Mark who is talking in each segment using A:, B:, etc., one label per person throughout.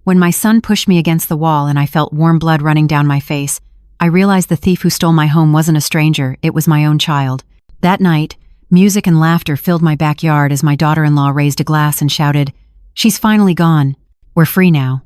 A: When my son pushed me against the wall and I felt warm blood running down my face, I realized the thief who stole my home wasn't a stranger, it was my own child. That night, music and laughter filled my backyard as my daughter-in-law raised a glass and shouted, "She's finally gone. We're free now."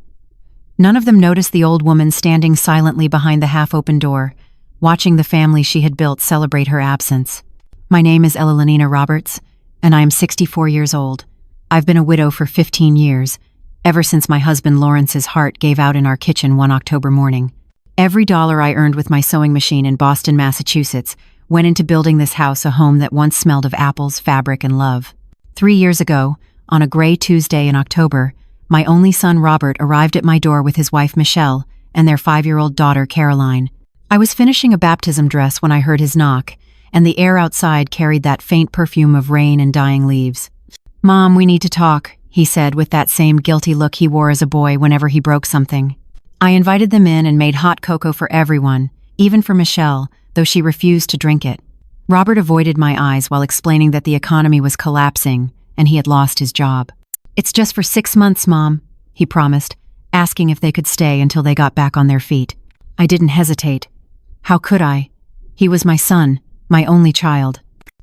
A: None of them noticed the old woman standing silently behind the half-open door, watching the family she had built celebrate her absence. My name is Elellanena Roberts, and I am 64 years old. I've been a widow for 15 years, ever since my husband Lawrence's heart gave out in our kitchen one October morning. Every dollar I earned with my sewing machine in Boston, Massachusetts, went into building this house a home that once smelled of apples, fabric, and love. 3 years ago, on a gray Tuesday in October, my only son Robert arrived at my door with his wife Michelle and their 5-year-old daughter Caroline. I was finishing a baptism dress when I heard his knock, and the air outside carried that faint perfume of rain and dying leaves. "Mom, we need to talk," he said with that same guilty look he wore as a boy whenever he broke something. I invited them in and made hot cocoa for everyone, even for Michelle, though she refused to drink it. Robert avoided my eyes while explaining that the economy was collapsing and he had lost his job. "It's just for 6 months, Mom," he promised, asking if they could stay until they got back on their feet. I didn't hesitate. How could I? He was my son, my only child.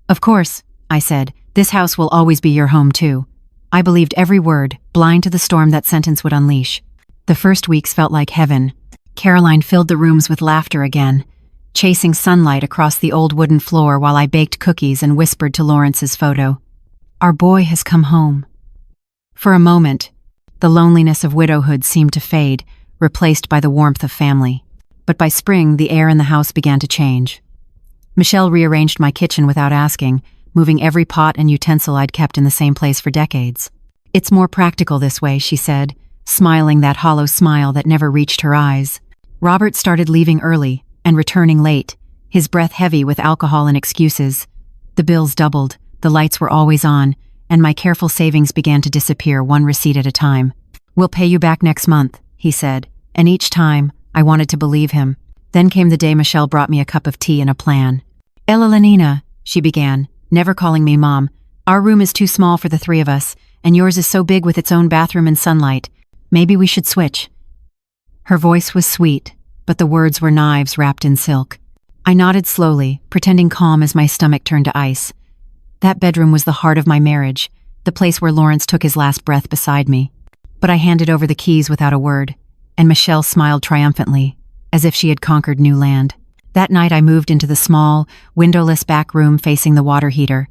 A: "Of course," I said, "this house will always be your home too." I believed every word, blind to the storm that sentence would unleash. The first weeks felt like heaven. Caroline filled the rooms with laughter again, chasing sunlight across the old wooden floor while I baked cookies and whispered to Lawrence's photo, "Our boy has come home." For a moment, the loneliness of widowhood seemed to fade, replaced by the warmth of family. But by spring, the air in the house began to change. Michelle rearranged my kitchen without asking, moving every pot and utensil I'd kept in the same place for decades. "It's more practical this way," she said, smiling that hollow smile that never reached her eyes. Robert started leaving early and returning late, his breath heavy with alcohol and excuses. The bills doubled, the lights were always on, and my careful savings began to disappear one receipt at a time. "We'll pay you back next month," he said, and each time, I wanted to believe him. Then came the day Michelle brought me a cup of tea and a plan. "Elellanena," she began, never calling me Mom, "our room is too small for the 3 of us, and yours is so big with its own bathroom and sunlight. Maybe we should switch." Her voice was sweet, but the words were knives wrapped in silk. I nodded slowly, pretending calm as my stomach turned to ice. That bedroom was the heart of my marriage, the place where Lawrence took his last breath beside me. But I handed over the keys without a word, and Michelle smiled triumphantly, as if she had conquered new land. That night I moved into the small, windowless back room facing the water heater.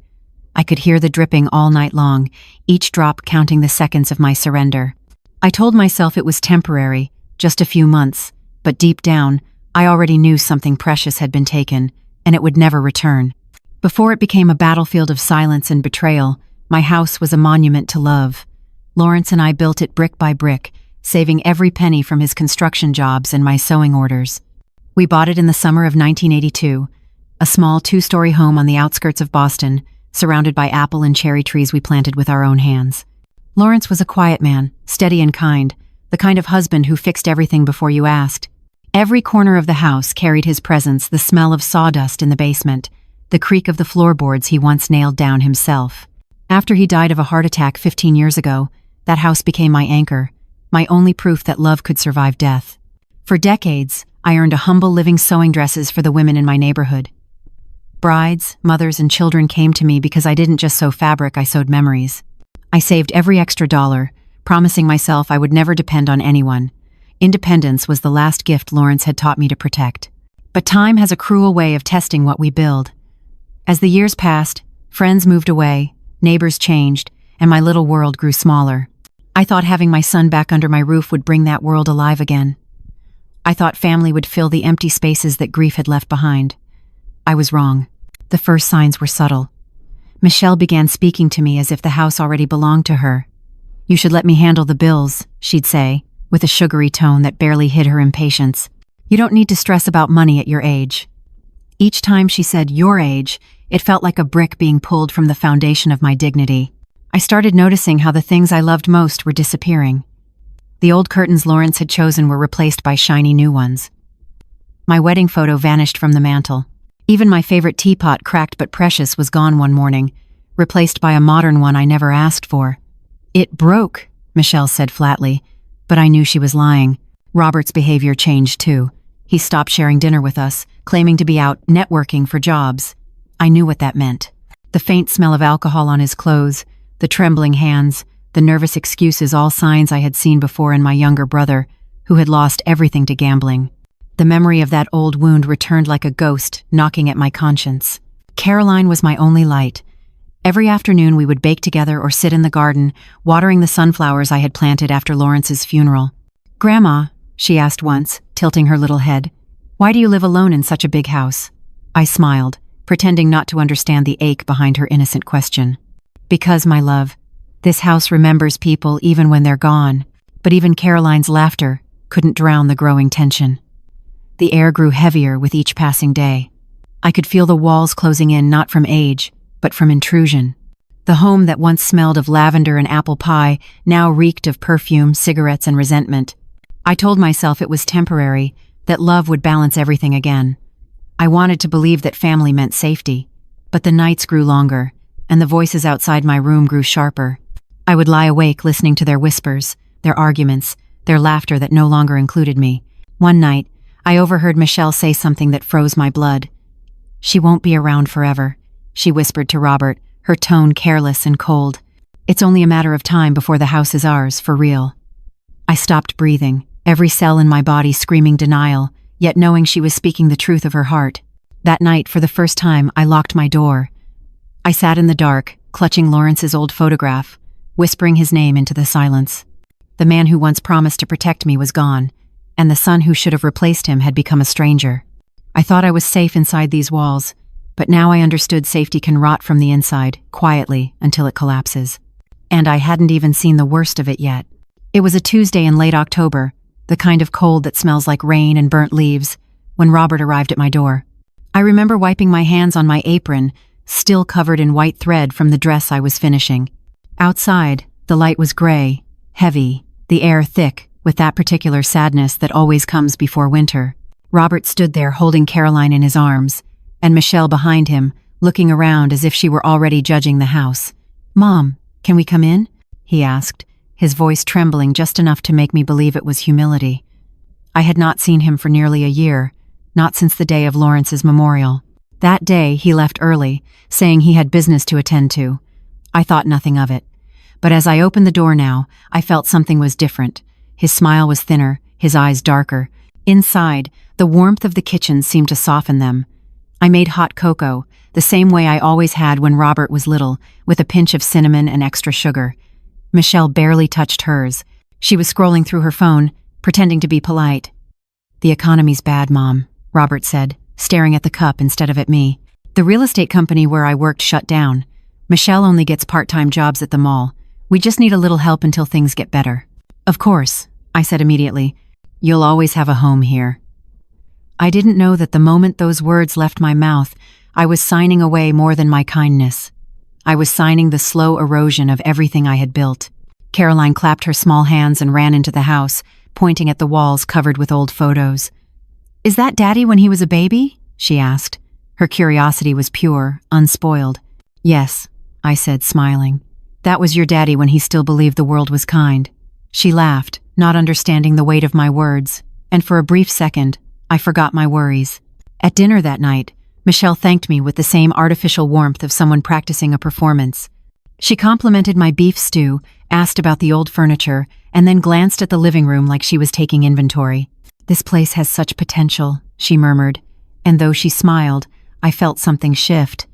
A: I could hear the dripping all night long, each drop counting the seconds of my surrender. I told myself it was temporary, just a few months, but deep down, I already knew something precious had been taken, and it would never return. Before it became a battlefield of silence and betrayal, my house was a monument to love. Lawrence and I built it brick by brick, saving every penny from his construction jobs and my sewing orders. We bought it in the summer of 1982, a small 2-story home on the outskirts of Boston, surrounded by apple and cherry trees we planted with our own hands. Lawrence was a quiet man, steady and kind, the kind of husband who fixed everything before you asked. Every corner of the house carried his presence, the smell of sawdust in the basement, the creak of the floorboards he once nailed down himself. After he died of a heart attack 15 years ago, that house became my anchor, my only proof that love could survive death. For decades, I earned a humble living sewing dresses for the women in my neighborhood. Brides, mothers, and children came to me because I didn't just sew fabric, I sewed memories. I saved every extra dollar, promising myself I would never depend on anyone. Independence was the last gift Lawrence had taught me to protect. But time has a cruel way of testing what we build. As the years passed, friends moved away, neighbors changed, and my little world grew smaller. I thought having my son back under my roof would bring that world alive again. I thought family would fill the empty spaces that grief had left behind. I was wrong. The first signs were subtle. Michelle began speaking to me as if the house already belonged to her. "You should let me handle the bills," she'd say, with a sugary tone that barely hid her impatience. "You don't need to stress about money at your age." Each time she said "your age," it felt like a brick being pulled from the foundation of my dignity. I started noticing how the things I loved most were disappearing. The old curtains Lawrence had chosen were replaced by shiny new ones. My wedding photo vanished from the mantel. Even my favorite teapot, cracked but precious, was gone one morning, replaced by a modern one I never asked for. "It broke," Michelle said flatly, But I knew she was lying. Robert's behavior changed too. He stopped sharing dinner with us, claiming to be out networking for jobs. I knew what that meant. The faint smell of alcohol on his clothes, the trembling hands, the nervous excuses, all signs I had seen before in my younger brother, who had lost everything to gambling. The memory of that old wound returned like a ghost, knocking at my conscience. Caroline was my only light. Every afternoon we would bake together or sit in the garden, watering the sunflowers I had planted after Lawrence's funeral. "Grandma," she asked once, tilting her little head, "why do you live alone in such a big house?" I smiled, pretending not to understand the ache behind her innocent question. "Because, my love, this house remembers people even when they're gone." But even Caroline's laughter couldn't drown the growing tension. The air grew heavier with each passing day. I could feel the walls closing in, not from age, but from intrusion. The home that once smelled of lavender and apple pie now reeked of perfume, cigarettes, and resentment. I told myself it was temporary, that love would balance everything again. I wanted to believe that family meant safety. But the nights grew longer, and the voices outside my room grew sharper. I would lie awake listening to their whispers, their arguments, their laughter that no longer included me. One night, I overheard Michelle say something that froze my blood. "She won't be around forever," she whispered to Robert, her tone careless and cold. "It's only a matter of time before the house is ours, for real." I stopped breathing, every cell in my body screaming denial, yet knowing she was speaking the truth of her heart. That night, for the first time, I locked my door. I sat in the dark, clutching Lawrence's old photograph, whispering his name into the silence. The man who once promised to protect me was gone, and the son who should have replaced him had become a stranger. I thought I was safe inside these walls, but now I understood safety can rot from the inside, quietly, until it collapses. And I hadn't even seen the worst of it yet. It was a Tuesday in late October, the kind of cold that smells like rain and burnt leaves, when Robert arrived at my door. I remember wiping my hands on my apron, still covered in white thread from the dress I was finishing. Outside, the light was gray, heavy, the air thick, with that particular sadness that always comes before winter. Robert stood there holding Caroline in his arms, and Michelle behind him, looking around as if she were already judging the house. "Mom, can we come in?" he asked, his voice trembling just enough to make me believe it was humility. I had not seen him for nearly a year, not since the day of Lawrence's memorial. That day, he left early, saying he had business to attend to. I thought nothing of it. But as I opened the door now, I felt something was different. His smile was thinner, his eyes darker. Inside, the warmth of the kitchen seemed to soften them. I made hot cocoa, the same way I always had when Robert was little, with a pinch of cinnamon and extra sugar. Michelle barely touched hers. She was scrolling through her phone, pretending to be polite. "The economy's bad, Mom," Robert said, staring at the cup instead of at me. "The real estate company where I worked shut down. Michelle only gets part-time jobs at the mall. We just need a little help until things get better." "Of course," I said immediately. "You'll always have a home here." I didn't know that the moment those words left my mouth, I was signing away more than my kindness. I was signing the slow erosion of everything I had built. Caroline clapped her small hands and ran into the house, pointing at the walls covered with old photos. "Is that Daddy when he was a baby?" she asked. Her curiosity was pure, unspoiled. "Yes," I said, smiling. "That was your daddy when he still believed the world was kind." She laughed, not understanding the weight of my words, and for a brief second, I forgot my worries. At dinner that night, Michelle thanked me with the same artificial warmth of someone practicing a performance. She complimented my beef stew, asked about the old furniture, and then glanced at the living room like she was taking inventory. "This place has such potential," she murmured, and though she smiled, I felt something shift.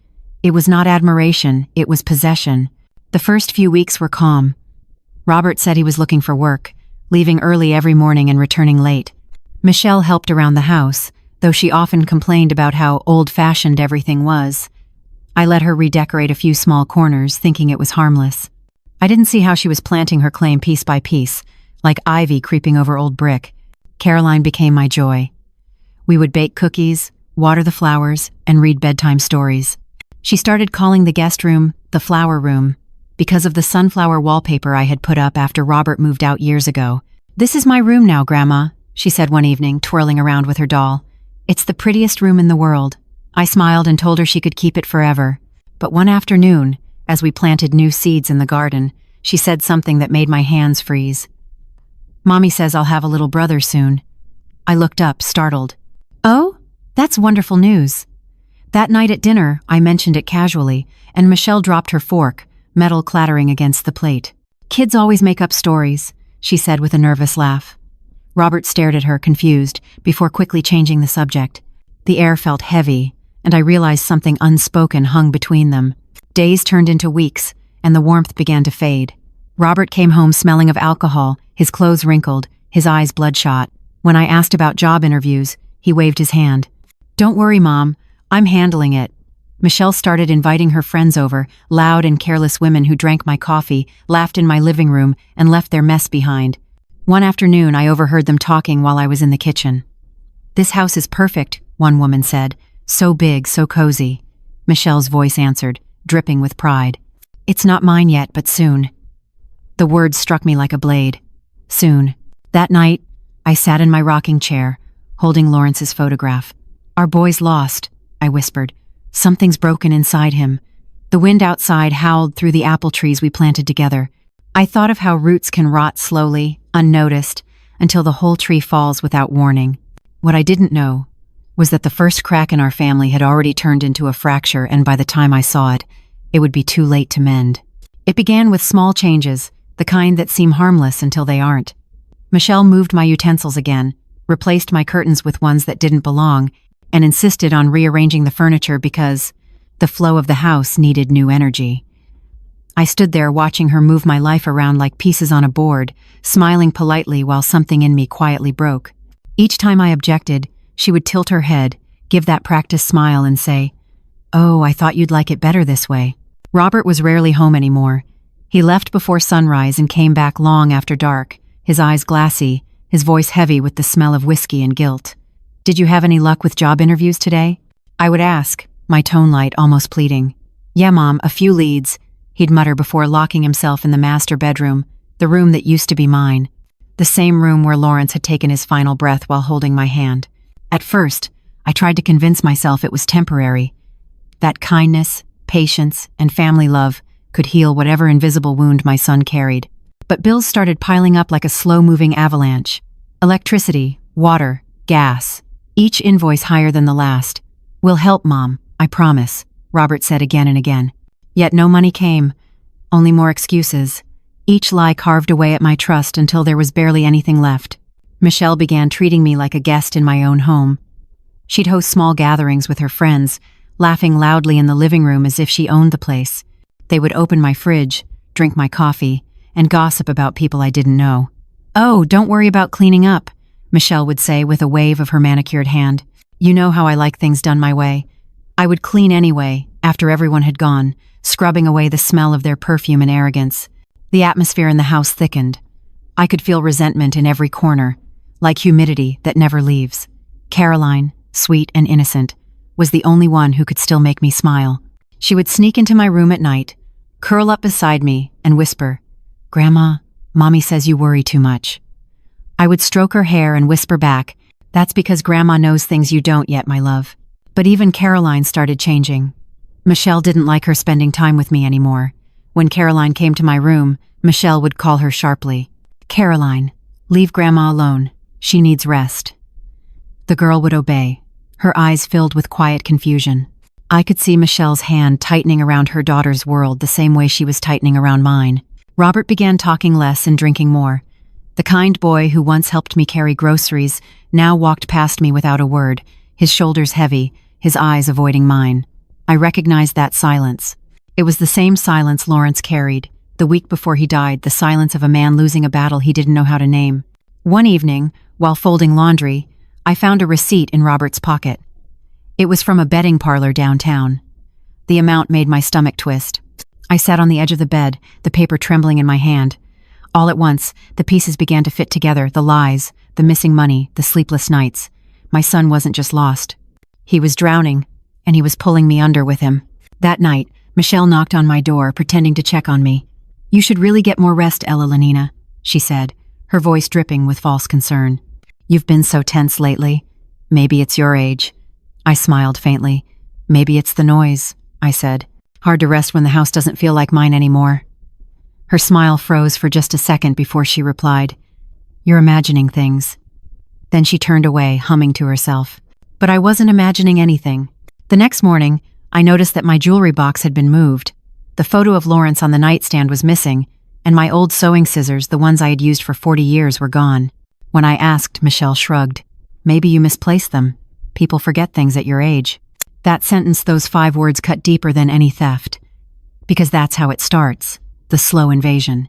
A: It was not admiration, it was possession. The first few weeks were calm. Robert said he was looking for work, leaving early every morning and returning late. Michelle helped around the house, though she often complained about how old-fashioned everything was. I let her redecorate a few small corners, thinking it was harmless. I didn't see how she was planting her claim piece by piece, like ivy creeping over old brick. Caroline became my joy. We would bake cookies, water the flowers, and read bedtime stories. She started calling the guest room the flower room, because of the sunflower wallpaper I had put up after Robert moved out years ago. "This is my room now, Grandma," she said one evening, twirling around with her doll. "It's the prettiest room in the world." I smiled and told her she could keep it forever. But one afternoon, as we planted new seeds in the garden, she said something that made my hands freeze. Mommy says I'll have a little brother soon. I looked up, startled. Oh, that's wonderful news. That night at dinner, I mentioned it casually, and Michelle dropped her fork, metal clattering against the plate. Kids always make up stories, she said with a nervous laugh. Robert stared at her, confused, before quickly changing the subject. The air felt heavy, and I realized something unspoken hung between them. Days turned into weeks, and the warmth began to fade. Robert came home smelling of alcohol, his clothes wrinkled, his eyes bloodshot. When I asked about job interviews, he waved his hand. Don't worry, Mom. I'm handling it. Michelle started inviting her friends over, loud and careless women who drank my coffee, laughed in my living room, and left their mess behind. One afternoon, I overheard them talking while I was in the kitchen. This house is perfect, one woman said. So big, so cozy. Michelle's voice answered, dripping with pride. It's not mine yet, but soon. The words struck me like a blade. Soon. That night, I sat in my rocking chair, holding Lawrence's photograph. Our boy's lost, I whispered. Something's broken inside him. The wind outside howled through the apple trees we planted together. I thought of how roots can rot slowly, unnoticed, until the whole tree falls without warning. What I didn't know was that the first crack in our family had already turned into a fracture, and by the time I saw it, it would be too late to mend. It began with small changes, the kind that seem harmless until they aren't. Michelle moved my utensils again, replaced my curtains with ones that didn't belong, and insisted on rearranging the furniture because the flow of the house needed new energy. I stood there watching her move my life around like pieces on a board, smiling politely while something in me quietly broke. Each time I objected, she would tilt her head, give that practiced smile and say, "Oh, I thought you'd like it better this way." Robert was rarely home anymore. He left before sunrise and came back long after dark, his eyes glassy, his voice heavy with the smell of whiskey and guilt. "Did you have any luck with job interviews today?" I would ask, my tone light, almost pleading. "Yeah, Mom, a few leads," he'd mutter before locking himself in the master bedroom, the room that used to be mine, the same room where Lawrence had taken his final breath while holding my hand. At first, I tried to convince myself it was temporary, that kindness, patience, and family love could heal whatever invisible wound my son carried. But bills started piling up like a slow-moving avalanche. Electricity, water, gas, each invoice higher than the last. "We'll help, Mom, I promise," Robert said again and again. Yet no money came, only more excuses. Each lie carved away at my trust until there was barely anything left. Michelle began treating me like a guest in my own home. She'd host small gatherings with her friends, laughing loudly in the living room as if she owned the place. They would open my fridge, drink my coffee, and gossip about people I didn't know. "Oh, don't worry about cleaning up," Michelle would say with a wave of her manicured hand. "You know how I like things done my way." I would clean anyway, after everyone had gone, scrubbing away the smell of their perfume and arrogance. The atmosphere in the house thickened. I could feel resentment in every corner, like humidity that never leaves. Caroline, sweet and innocent, was the only one who could still make me smile. She would sneak into my room at night, curl up beside me, and whisper, "Grandma, Mommy says you worry too much." I would stroke her hair and whisper back, "That's because Grandma knows things you don't yet, my love." But even Caroline started changing. Michelle didn't like her spending time with me anymore. When Caroline came to my room, Michelle would call her sharply. "Caroline, leave Grandma alone. She needs rest." The girl would obey, her eyes filled with quiet confusion. I could see Michelle's hand tightening around her daughter's world the same way she was tightening around mine. Robert began talking less and drinking more. The kind boy who once helped me carry groceries now walked past me without a word, his shoulders heavy, his eyes avoiding mine. I recognized that silence. It was the same silence Lawrence carried, the week before he died, the silence of a man losing a battle he didn't know how to name. One evening, while folding laundry, I found a receipt in Robert's pocket. It was from a betting parlor downtown. The amount made my stomach twist. I sat on the edge of the bed, the paper trembling in my hand. All at once, the pieces began to fit together, the lies, the missing money, the sleepless nights. My son wasn't just lost. He was drowning, and he was pulling me under with him. That night, Michelle knocked on my door, pretending to check on me. "You should really get more rest, Elellanena," she said, her voice dripping with false concern. "You've been so tense lately. Maybe it's your age." I smiled faintly. "Maybe it's the noise," I said. "Hard to rest when the house doesn't feel like mine anymore." Her smile froze for just a second before she replied, "You're imagining things." Then she turned away, humming to herself. But I wasn't imagining anything. The next morning, I noticed that my jewelry box had been moved. The photo of Lawrence on the nightstand was missing, and my old sewing scissors, the ones I had used for 40 years, were gone. When I asked, Michelle shrugged. "Maybe you misplaced them. People forget things at your age." That sentence, those 5 words, cut deeper than any theft. Because that's how it starts, the slow invasion.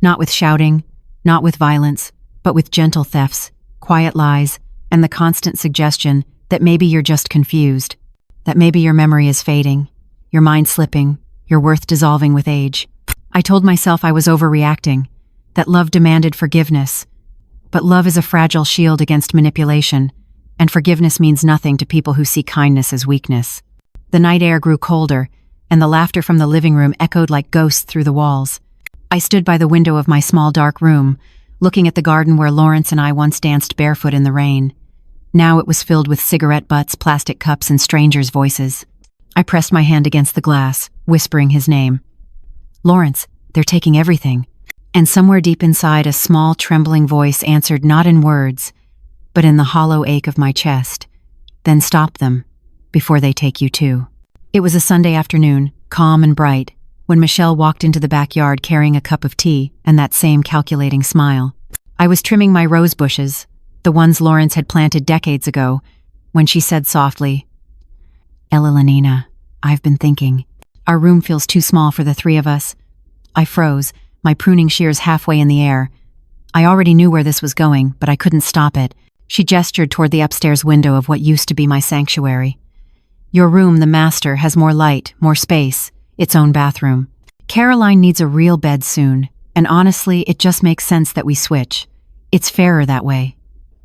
A: Not with shouting, not with violence, but with gentle thefts, quiet lies, and the constant suggestion that maybe you're just confused, that maybe your memory is fading, your mind slipping, your worth dissolving with age. I told myself I was overreacting, that love demanded forgiveness. But love is a fragile shield against manipulation, and forgiveness means nothing to people who see kindness as weakness. The night air grew colder, and the laughter from the living room echoed like ghosts through the walls. I stood by the window of my small dark room, looking at the garden where Lawrence and I once danced barefoot in the rain. Now it was filled with cigarette butts, plastic cups, and strangers' voices. I pressed my hand against the glass, whispering his name. "Lawrence, they're taking everything." And somewhere deep inside, a small, trembling voice answered, not in words, but in the hollow ache of my chest. "Then stop them, before they take you too." It was a Sunday afternoon, calm and bright, when Michelle walked into the backyard carrying a cup of tea and that same calculating smile. I was trimming my rose bushes, the ones Lawrence had planted decades ago, when she said softly, "Elellanena, I've been thinking. Our room feels too small for the 3 of us." I froze, my pruning shears halfway in the air. I already knew where this was going, but I couldn't stop it. She gestured toward the upstairs window of what used to be my sanctuary. "Your room, the master, has more light, more space, its own bathroom. Caroline needs a real bed soon, and honestly, it just makes sense that we switch. It's fairer that way."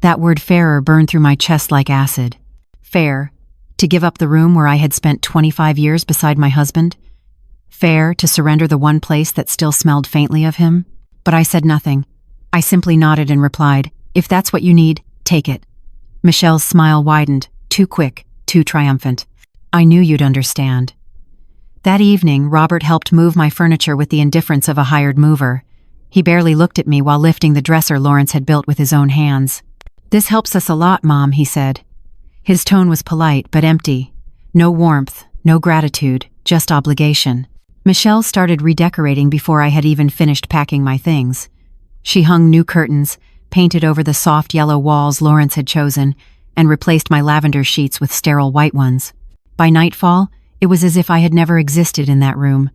A: That word fairer burned through my chest like acid. Fair, to give up the room where I had spent 25 years beside my husband? Fair to surrender the one place that still smelled faintly of him? But I said nothing. I simply nodded and replied, "If that's what you need, take it." Michelle's smile widened, too quick, too triumphant. "I knew you'd understand." That evening, Robert helped move my furniture with the indifference of a hired mover. He barely looked at me while lifting the dresser Lawrence had built with his own hands. "This helps us a lot, Mom," he said. His tone was polite but empty. No warmth, no gratitude, just obligation. Michelle started redecorating before I had even finished packing my things. She hung new curtains, painted over the soft yellow walls Lawrence had chosen, and replaced my lavender sheets with sterile white ones. By nightfall, it was as if I had never existed in that room.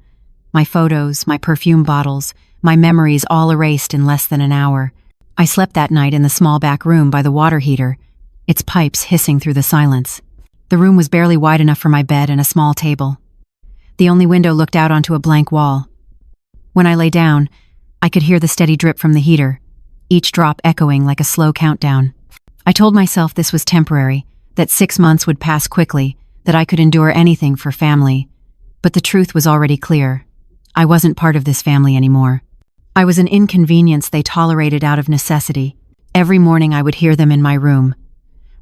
A: My photos, my perfume bottles, my memories all erased in less than an hour. I slept that night in the small back room by the water heater, its pipes hissing through the silence. The room was barely wide enough for my bed and a small table. The only window looked out onto a blank wall. When I lay down, I could hear the steady drip from the heater, each drop echoing like a slow countdown. I told myself this was temporary, that 6 months would pass quickly, that I could endure anything for family. But the truth was already clear. I wasn't part of this family anymore. I was an inconvenience they tolerated out of necessity. Every morning I would hear them in my room.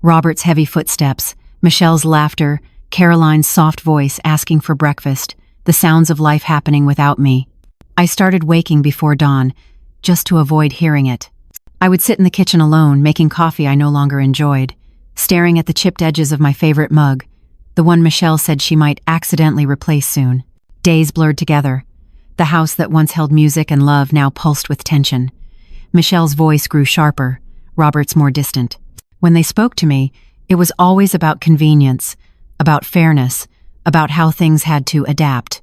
A: Robert's heavy footsteps, Michelle's laughter, Caroline's soft voice asking for breakfast, the sounds of life happening without me. I started waking before dawn, just to avoid hearing it. I would sit in the kitchen alone, making coffee I no longer enjoyed, staring at the chipped edges of my favorite mug, the one Michelle said she might accidentally replace soon. Days blurred together. The house that once held music and love now pulsed with tension. Michelle's voice grew sharper, Robert's more distant. When they spoke to me, it was always about convenience, about fairness, about how things had to adapt.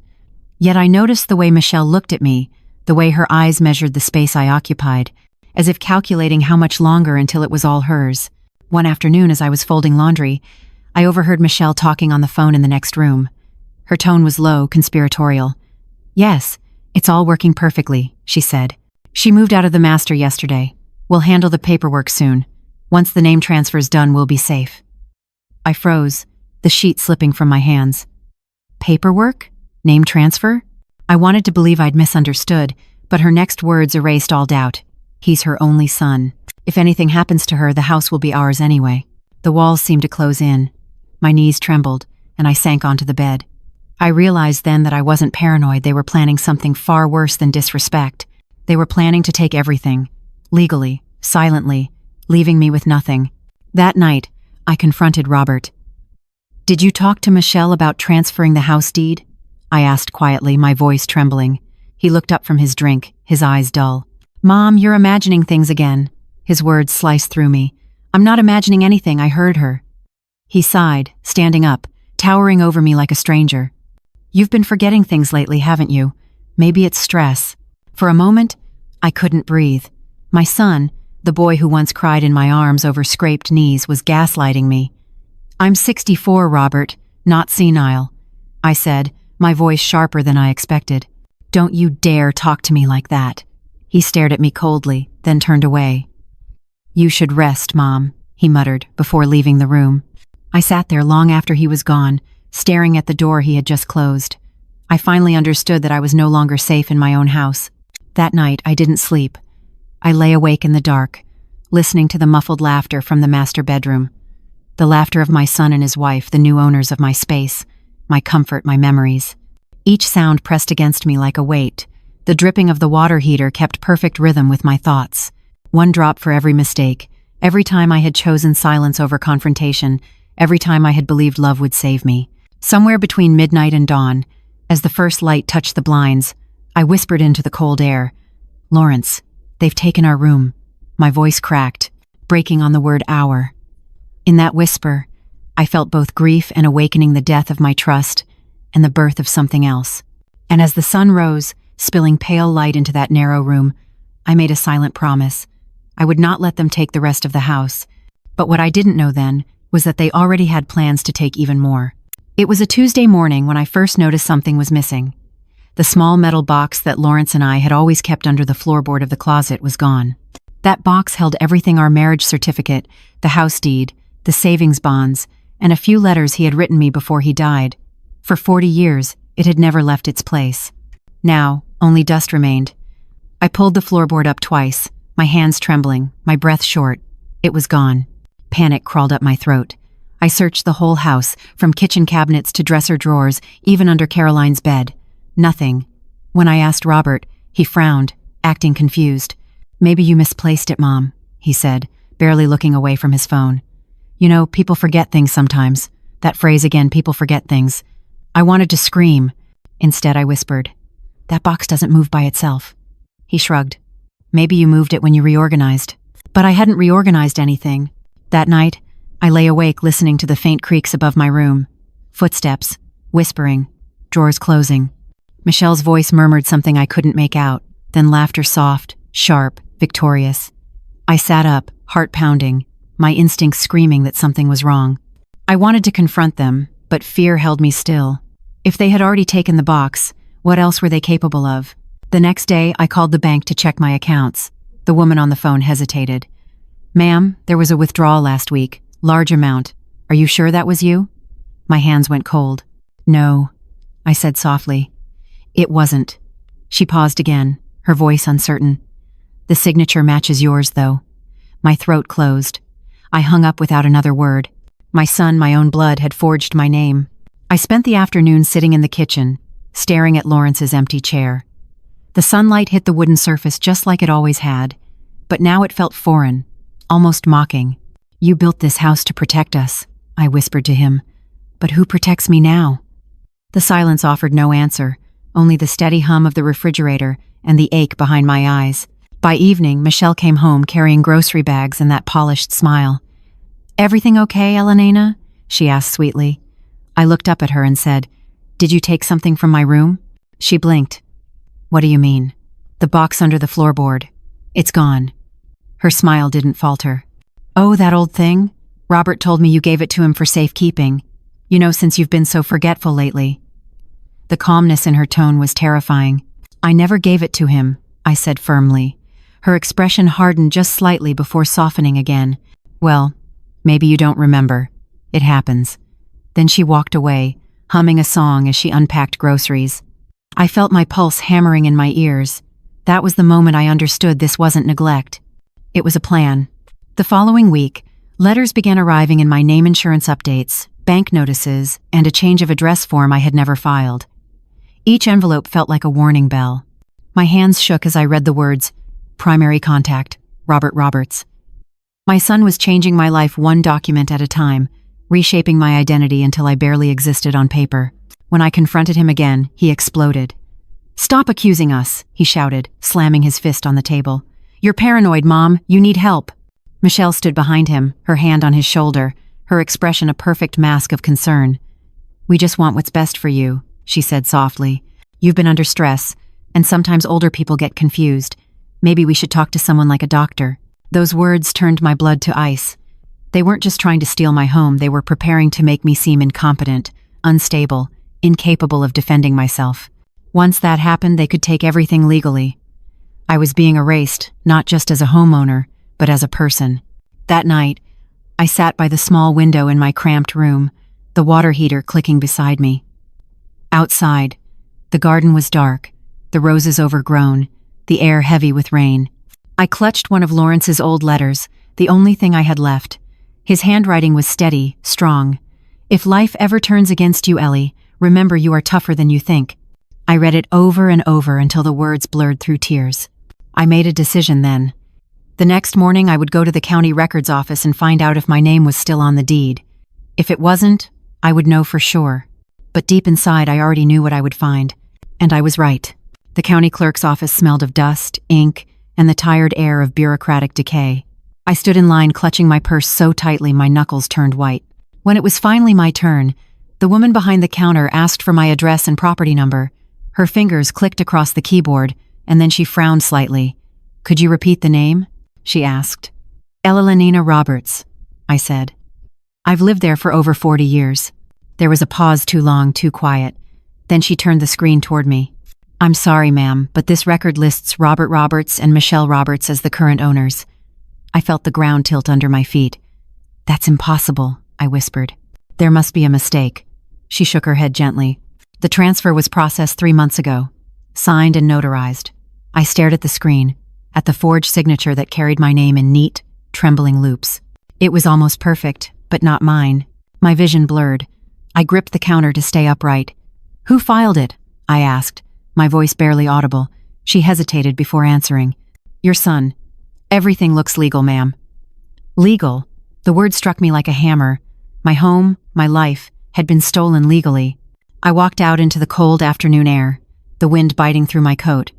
A: Yet I noticed the way Michelle looked at me, the way her eyes measured the space I occupied, as if calculating how much longer until it was all hers. One afternoon, as I was folding laundry, I overheard Michelle talking on the phone in the next room. Her tone was low, conspiratorial. "Yes, it's all working perfectly," she said. "She moved out of the master yesterday. We'll handle the paperwork soon. Once the name transfer's done, we'll be safe." I froze, the sheet slipping from my hands. Paperwork? Name transfer? I wanted to believe I'd misunderstood, but her next words erased all doubt. "He's her only son. If anything happens to her, the house will be ours anyway." The walls seemed to close in. My knees trembled, and I sank onto the bed. I realized then that I wasn't paranoid. They were planning something far worse than disrespect. They were planning to take everything. Legally, silently, leaving me with nothing. That night, I confronted Robert. "Did you talk to Michelle about transferring the house deed?" I asked quietly, my voice trembling. He looked up from his drink, his eyes dull. "Mom, you're imagining things again." His words sliced through me. "I'm not imagining anything, I heard her." He sighed, standing up, towering over me like a stranger. "You've been forgetting things lately, haven't you? Maybe it's stress." For a moment, I couldn't breathe. My son, the boy who once cried in my arms over scraped knees, was gaslighting me. "I'm 64, Robert, not senile," I said, my voice sharper than I expected. "Don't you dare talk to me like that." He stared at me coldly, then turned away. "You should rest, Mom," he muttered before leaving the room. I sat there long after he was gone, staring at the door he had just closed. I finally understood that I was no longer safe in my own house. That night, I didn't sleep. I lay awake in the dark, listening to the muffled laughter from the master bedroom. The laughter of my son and his wife, the new owners of my space, my comfort, my memories. Each sound pressed against me like a weight. The dripping of the water heater kept perfect rhythm with my thoughts. One drop for every mistake, every time I had chosen silence over confrontation, every time I had believed love would save me. Somewhere between midnight and dawn, as the first light touched the blinds, I whispered into the cold air, "Lawrence, they've taken our room." My voice cracked, breaking on the word hour. In that whisper, I felt both grief and awakening, the death of my trust and the birth of something else. And as the sun rose, spilling pale light into that narrow room, I made a silent promise. I would not let them take the rest of the house. But what I didn't know then was that they already had plans to take even more. It was a Tuesday morning when I first noticed something was missing. The small metal box that Lawrence and I had always kept under the floorboard of the closet was gone. That box held everything: our marriage certificate, the house deed, the savings bonds, and a few letters he had written me before he died. For 40 years, it had never left its place. Now, only dust remained. I pulled the floorboard up twice, my hands trembling, my breath short. It was gone. Panic crawled up my throat. I searched the whole house, from kitchen cabinets to dresser drawers, even under Caroline's bed. Nothing. When I asked Robert, he frowned, acting confused. "Maybe you misplaced it, Mom," he said, barely looking away from his phone. "You know, people forget things sometimes." That phrase again, people forget things. I wanted to scream. Instead, I whispered, "That box doesn't move by itself." He shrugged. "Maybe you moved it when you reorganized." But I hadn't reorganized anything. That night, I lay awake listening to the faint creaks above my room. Footsteps, whispering, drawers closing. Michelle's voice murmured something I couldn't make out, then laughter, soft, sharp, victorious. I sat up, heart pounding, my instincts screaming that something was wrong. I wanted to confront them, but fear held me still. If they had already taken the box, what else were they capable of? The next day, I called the bank to check my accounts. The woman on the phone hesitated. "Ma'am, there was a withdrawal last week. Large amount. Are you sure that was you?" My hands went cold. "No," I said softly. "It wasn't." She paused again, her voice uncertain. "The signature matches yours, though." My throat closed. I hung up without another word. My son, my own blood, had forged my name. I spent the afternoon sitting in the kitchen, staring at Lawrence's empty chair. The sunlight hit the wooden surface just like it always had, but now it felt foreign, almost mocking. "You built this house to protect us," I whispered to him. "But who protects me now?" The silence offered no answer, only the steady hum of the refrigerator and the ache behind my eyes. By evening, Michelle came home carrying grocery bags and that polished smile. "Everything okay, Elellanena?" she asked sweetly. I looked up at her and said, "Did you take something from my room?" She blinked. "What do you mean?" "The box under the floorboard. It's gone." Her smile didn't falter. "Oh, that old thing? Robert told me you gave it to him for safekeeping. You know, since you've been so forgetful lately." The calmness in her tone was terrifying. "I never gave it to him," I said firmly. Her expression hardened just slightly before softening again. "Well, maybe you don't remember. It happens." Then she walked away, humming a song as she unpacked groceries. I felt my pulse hammering in my ears. That was the moment I understood this wasn't neglect. It was a plan. The following week, letters began arriving in my name insurance updates, bank notices, and a change of address form I had never filed. Each envelope felt like a warning bell. My hands shook as I read the words, "Primary contact, Robert Roberts. My son was changing my life one document at a time, reshaping my identity until I barely existed on paper. When I confronted him again, he exploded. "Stop accusing us," he shouted, slamming his fist on the table. "You're paranoid, Mom. You need help." Michelle stood behind him, her hand on his shoulder, her expression a perfect mask of concern. "We just want what's best for you," she said softly. "You've been under stress, and sometimes older people get confused. Maybe we should talk to someone like a doctor." Those words turned my blood to ice. They weren't just trying to steal my home, they were preparing to make me seem incompetent, unstable, incapable of defending myself. Once that happened, they could take everything legally. I was being erased, not just as a homeowner, but as a person. That night, I sat by the small window in my cramped room, the water heater clicking beside me. Outside, the garden was dark, the roses overgrown, the air heavy with rain. I clutched one of Lawrence's old letters, the only thing I had left. His handwriting was steady, strong. "If life ever turns against you, Ellie, remember you are tougher than you think." I read it over and over until the words blurred through tears. I made a decision then. The next morning I would go to the county records office and find out if my name was still on the deed. If it wasn't, I would know for sure. But deep inside I already knew what I would find. And I was right. The county clerk's office smelled of dust, ink, and the tired air of bureaucratic decay. I stood in line clutching my purse so tightly my knuckles turned white. When it was finally my turn, the woman behind the counter asked for my address and property number. Her fingers clicked across the keyboard, and then she frowned slightly. "Could you repeat the name?" she asked. "Elellanena Roberts," I said. "I've lived there for over 40 years. There was a pause, too long, too quiet. Then she turned the screen toward me. "I'm sorry, ma'am, but this record lists Robert Roberts and Michelle Roberts as the current owners." I felt the ground tilt under my feet. "That's impossible," I whispered. "There must be a mistake." She shook her head gently. "The transfer was processed 3 months ago, signed and notarized." I stared at the screen, at the forged signature that carried my name in neat, trembling loops. It was almost perfect, but not mine. My vision blurred. I gripped the counter to stay upright. "Who filed it?" I asked, my voice barely audible. She hesitated before answering. "Your son. Everything looks legal, ma'am." Legal? The word struck me like a hammer. My home, my life, had been stolen legally. I walked out into the cold afternoon air, the wind biting through my coat.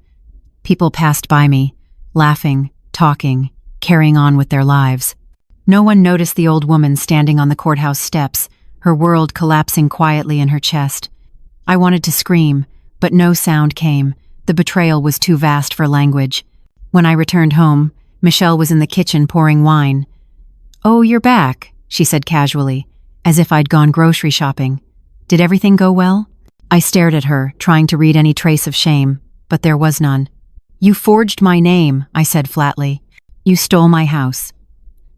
A: People passed by me, laughing, talking, carrying on with their lives. No one noticed the old woman standing on the courthouse steps, her world collapsing quietly in her chest. I wanted to scream, but no sound came. The betrayal was too vast for language. When I returned home, Michelle was in the kitchen pouring wine. "Oh, you're back," she said casually, as if I'd gone grocery shopping. "Did everything go well?" I stared at her, trying to read any trace of shame, but there was none. "You forged my name," I said flatly. "You stole my house."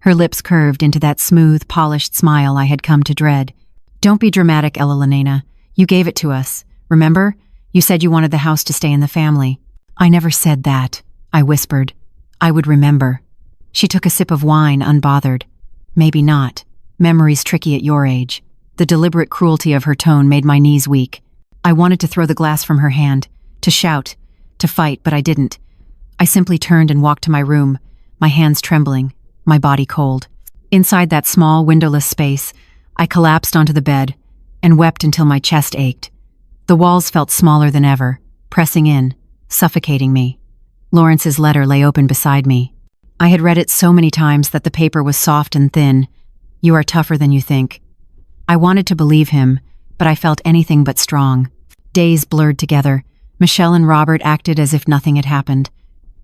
A: Her lips curved into that smooth, polished smile I had come to dread. "Don't be dramatic, Elellanena. You gave it to us. Remember? You said you wanted the house to stay in the family." "I never said that," I whispered. "I would remember." She took a sip of wine, unbothered. "Maybe not. Memory's tricky at your age." The deliberate cruelty of her tone made my knees weak. I wanted to throw the glass from her hand, to shout, to fight, but I didn't. I simply turned and walked to my room, my hands trembling, my body cold. Inside that small, windowless space, I collapsed onto the bed and wept until my chest ached. The walls felt smaller than ever, pressing in, suffocating me. Lawrence's letter lay open beside me. I had read it so many times that the paper was soft and thin. "You are tougher than you think." I wanted to believe him, but I felt anything but strong. Days blurred together. Michelle and Robert acted as if nothing had happened.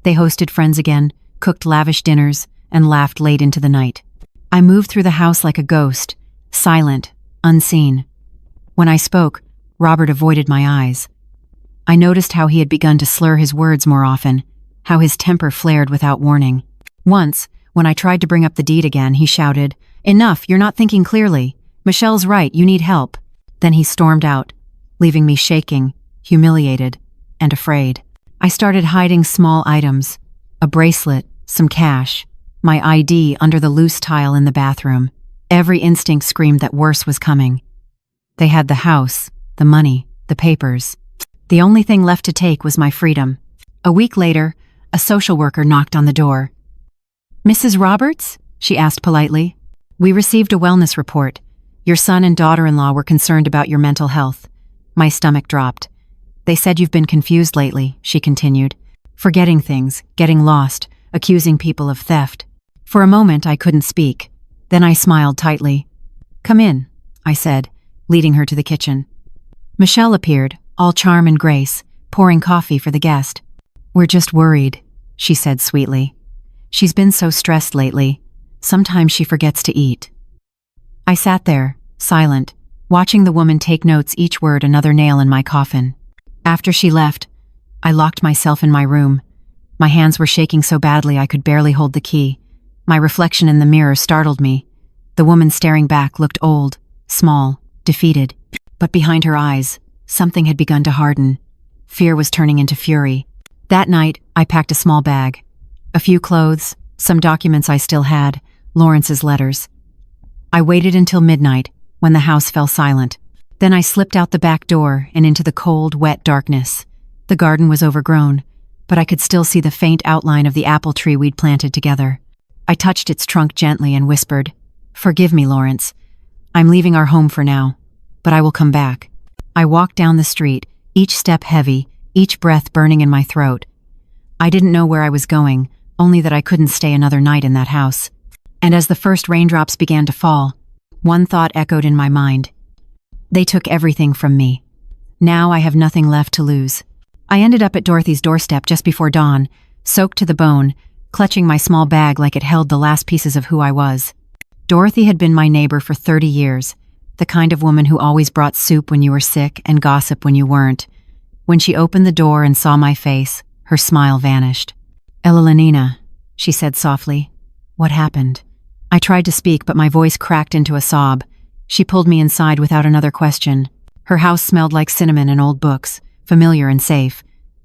A: They hosted friends again, cooked lavish dinners, and laughed late into the night. I moved through the house like a ghost, silent, unseen. When I spoke, Robert avoided my eyes. I noticed how he had begun to slur his words more often, how his temper flared without warning. Once, when I tried to bring up the deed again, he shouted, "Enough, you're not thinking clearly. Michelle's right, you need help." Then he stormed out, leaving me shaking, humiliated, and afraid. I started hiding small items, a bracelet, some cash, my ID under the loose tile in the bathroom. Every instinct screamed that worse was coming. They had the house, the money, the papers. The only thing left to take was my freedom. A week later, a social worker knocked on the door. Mrs. Roberts? She asked politely. We received a wellness report. Your son and daughter-in-law were concerned about your mental health. My stomach dropped. They said you've been confused lately, she continued. Forgetting things, getting lost, accusing people of theft. For a moment I couldn't speak. Then I smiled tightly. Come in, I said, leading her to the kitchen. Michelle appeared, all charm and grace, pouring coffee for the guest. We're just worried, she said sweetly. She's been so stressed lately. Sometimes she forgets to eat. I sat there, silent, watching the woman take notes, each word another nail in my coffin. After she left, I locked myself in my room. My hands were shaking so badly I could barely hold the key. My reflection in the mirror startled me. The woman staring back looked old, small, defeated. But behind her eyes, something had begun to harden. Fear was turning into fury. That night, I packed a small bag. A few clothes, some documents I still had, Lawrence's letters. I waited until midnight, when the house fell silent. Then I slipped out the back door and into the cold, wet darkness. The garden was overgrown, but I could still see the faint outline of the apple tree we'd planted together. I touched its trunk gently and whispered, Forgive me, Lawrence. I'm leaving our home for now, but I will come back. I walked down the street, each step heavy, each breath burning in my throat. I didn't know where I was going, only that I couldn't stay another night in that house. And as the first raindrops began to fall, one thought echoed in my mind. They took everything from me. Now I have nothing left to lose. I ended up at Dorothy's doorstep just before dawn, soaked to the bone, clutching my small bag like it held the last pieces of who I was. Dorothy had been my neighbor for 30 years, the kind of woman who always brought soup when you were sick and gossip when you weren't. When she opened the door and saw my face, her smile vanished. Elellanena, she said softly. What happened? I tried to speak, but my voice cracked into a sob. She pulled me inside without another question. Her house smelled like cinnamon and old books, familiar and safe.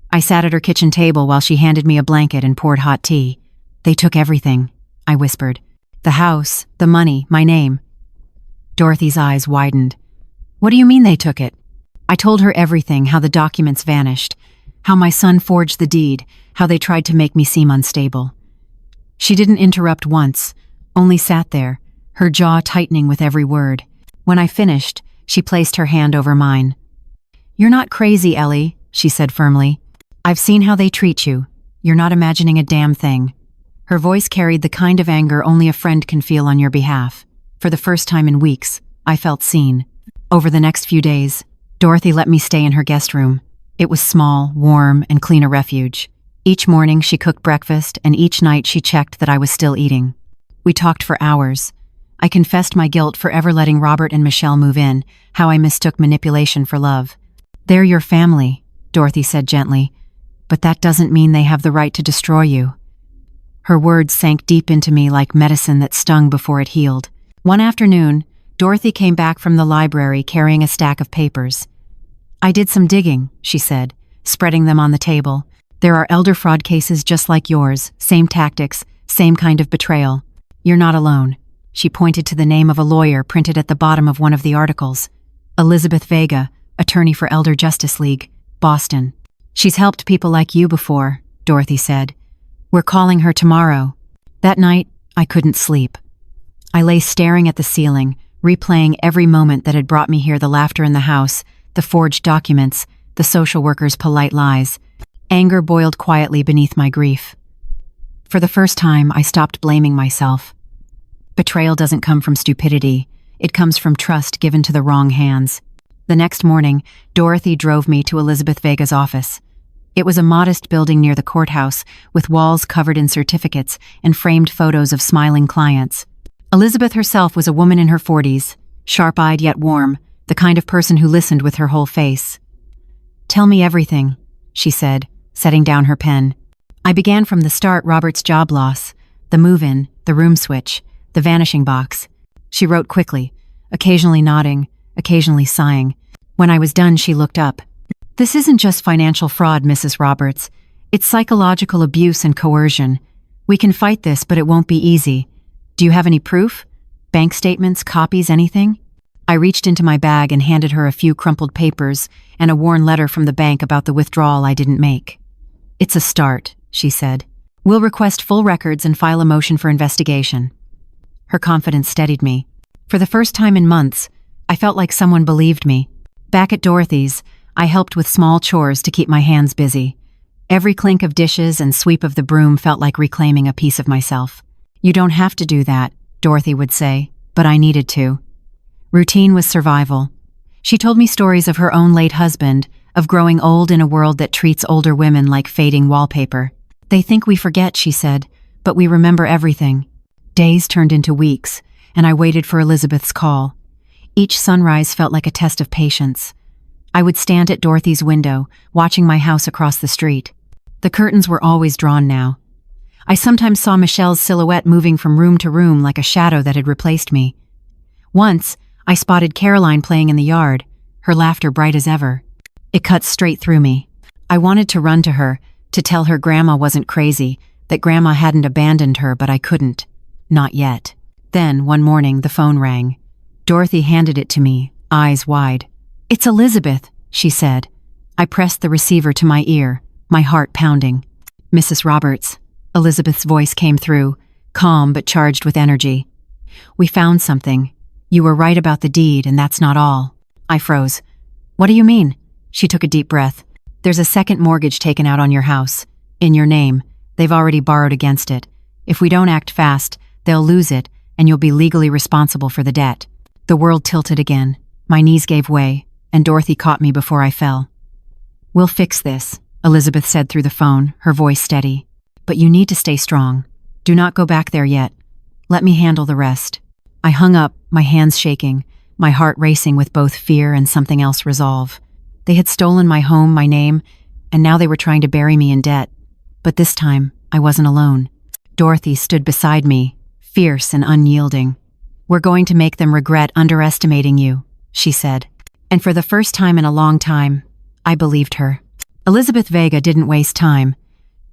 A: I sat at her kitchen table while she handed me a blanket and poured hot tea. They took everything, I whispered. The house, the money, my name. Dorothy's eyes widened. What do you mean they took it? I told her everything, how the documents vanished, how my son forged the deed, how they tried to make me seem unstable. She didn't interrupt once, only sat there, her jaw tightening with every word. When I finished, she placed her hand over mine. You're not crazy, Ellie, she said firmly. I've seen how they treat you. You're not imagining a damn thing. Her voice carried the kind of anger only a friend can feel on your behalf. For the first time in weeks, I felt seen. Over the next few days, Dorothy let me stay in her guest room. It was small, warm, and clean a refuge. Each morning she cooked breakfast, and each night she checked that I was still eating. We talked for hours. I confessed my guilt for ever letting Robert and Michelle move in, how I mistook manipulation for love. They're your family, Dorothy said gently, but that doesn't mean they have the right to destroy you. Her words sank deep into me like medicine that stung before it healed. One afternoon, Dorothy came back from the library carrying a stack of papers. I did some digging, she said, spreading them on the table. There are elder fraud cases just like yours, same tactics, same kind of betrayal. You're not alone. She pointed to the name of a lawyer printed at the bottom of one of the articles. Elizabeth Vega, attorney for Elder Justice League, Boston. She's helped people like you before, Dorothy said. We're calling her tomorrow. That night, I couldn't sleep. I lay staring at the ceiling, replaying every moment that had brought me here, the laughter in the house, the forged documents, the social worker's polite lies. Anger boiled quietly beneath my grief. For the first time, I stopped blaming myself. Betrayal doesn't come from stupidity. It comes from trust given to the wrong hands. The next morning, Dorothy drove me to Elizabeth Vega's office. It was a modest building near the courthouse, with walls covered in certificates and framed photos of smiling clients. Elizabeth herself was a woman in her 40s, sharp-eyed yet warm, the kind of person who listened with her whole face. Tell me everything, she said, setting down her pen. I began from the start: Robert's job loss, the move-in, the room switch, the vanishing box. She wrote quickly, occasionally nodding, occasionally sighing. When I was done, she looked up. This isn't just financial fraud, Mrs. Roberts. It's psychological abuse and coercion. We can fight this, but it won't be easy. Do you have any proof? Bank statements, copies, anything? I reached into my bag and handed her a few crumpled papers and a worn letter from the bank about the withdrawal I didn't make. It's a start, she said. We'll request full records and file a motion for investigation." Her confidence steadied me. For the first time in months, I felt like someone believed me. Back at Dorothy's, I helped with small chores to keep my hands busy. Every clink of dishes and sweep of the broom felt like reclaiming a piece of myself. "You don't have to do that," Dorothy would say, but I needed to. Routine was survival. She told me stories of her own late husband, of growing old in a world that treats older women like fading wallpaper. "They think we forget," she said, "but we remember everything." Days turned into weeks, and I waited for Elizabeth's call. Each sunrise felt like a test of patience. I would stand at Dorothy's window, watching my house across the street. The curtains were always drawn now. I sometimes saw Michelle's silhouette moving from room to room like a shadow that had replaced me. Once, I spotted Caroline playing in the yard, her laughter bright as ever. It cut straight through me. I wanted to run to her, to tell her Grandma wasn't crazy, that Grandma hadn't abandoned her, but I couldn't. Not yet. Then, one morning, the phone rang. Dorothy handed it to me, eyes wide. "It's Elizabeth," she said. I pressed the receiver to my ear, my heart pounding. "Mrs. Roberts." Elizabeth's voice came through, calm but charged with energy. "We found something. You were right about the deed, and that's not all." I froze. "What do you mean?" She took a deep breath. "There's a second mortgage taken out on your house. In your name. They've already borrowed against it. If we don't act fast, they'll lose it, and you'll be legally responsible for the debt." The world tilted again. My knees gave way, and Dorothy caught me before I fell. "We'll fix this," Elizabeth said through the phone, her voice steady. "But you need to stay strong. Do not go back there yet. Let me handle the rest." I hung up, my hands shaking, my heart racing with both fear and something else resolve. They had stolen my home, my name, and now they were trying to bury me in debt. But this time, I wasn't alone. Dorothy stood beside me, fierce and unyielding. "We're going to make them regret underestimating you," she said. And for the first time in a long time, I believed her. Elizabeth Vega didn't waste time.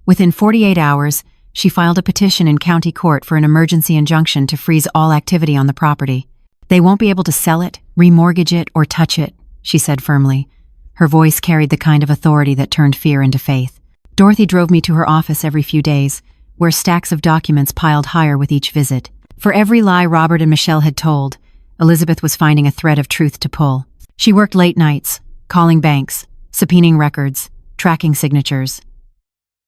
A: Within 48 hours, she filed a petition in county court for an emergency injunction to freeze all activity on the property. "They won't be able to sell it, remortgage it, or touch it," she said firmly. Her voice carried the kind of authority that turned fear into faith. Dorothy drove me to her office every few days, where stacks of documents piled higher with each visit. For every lie Robert and Michelle had told, Elizabeth was finding a thread of truth to pull. She worked late nights, calling banks, subpoenaing records, tracking signatures.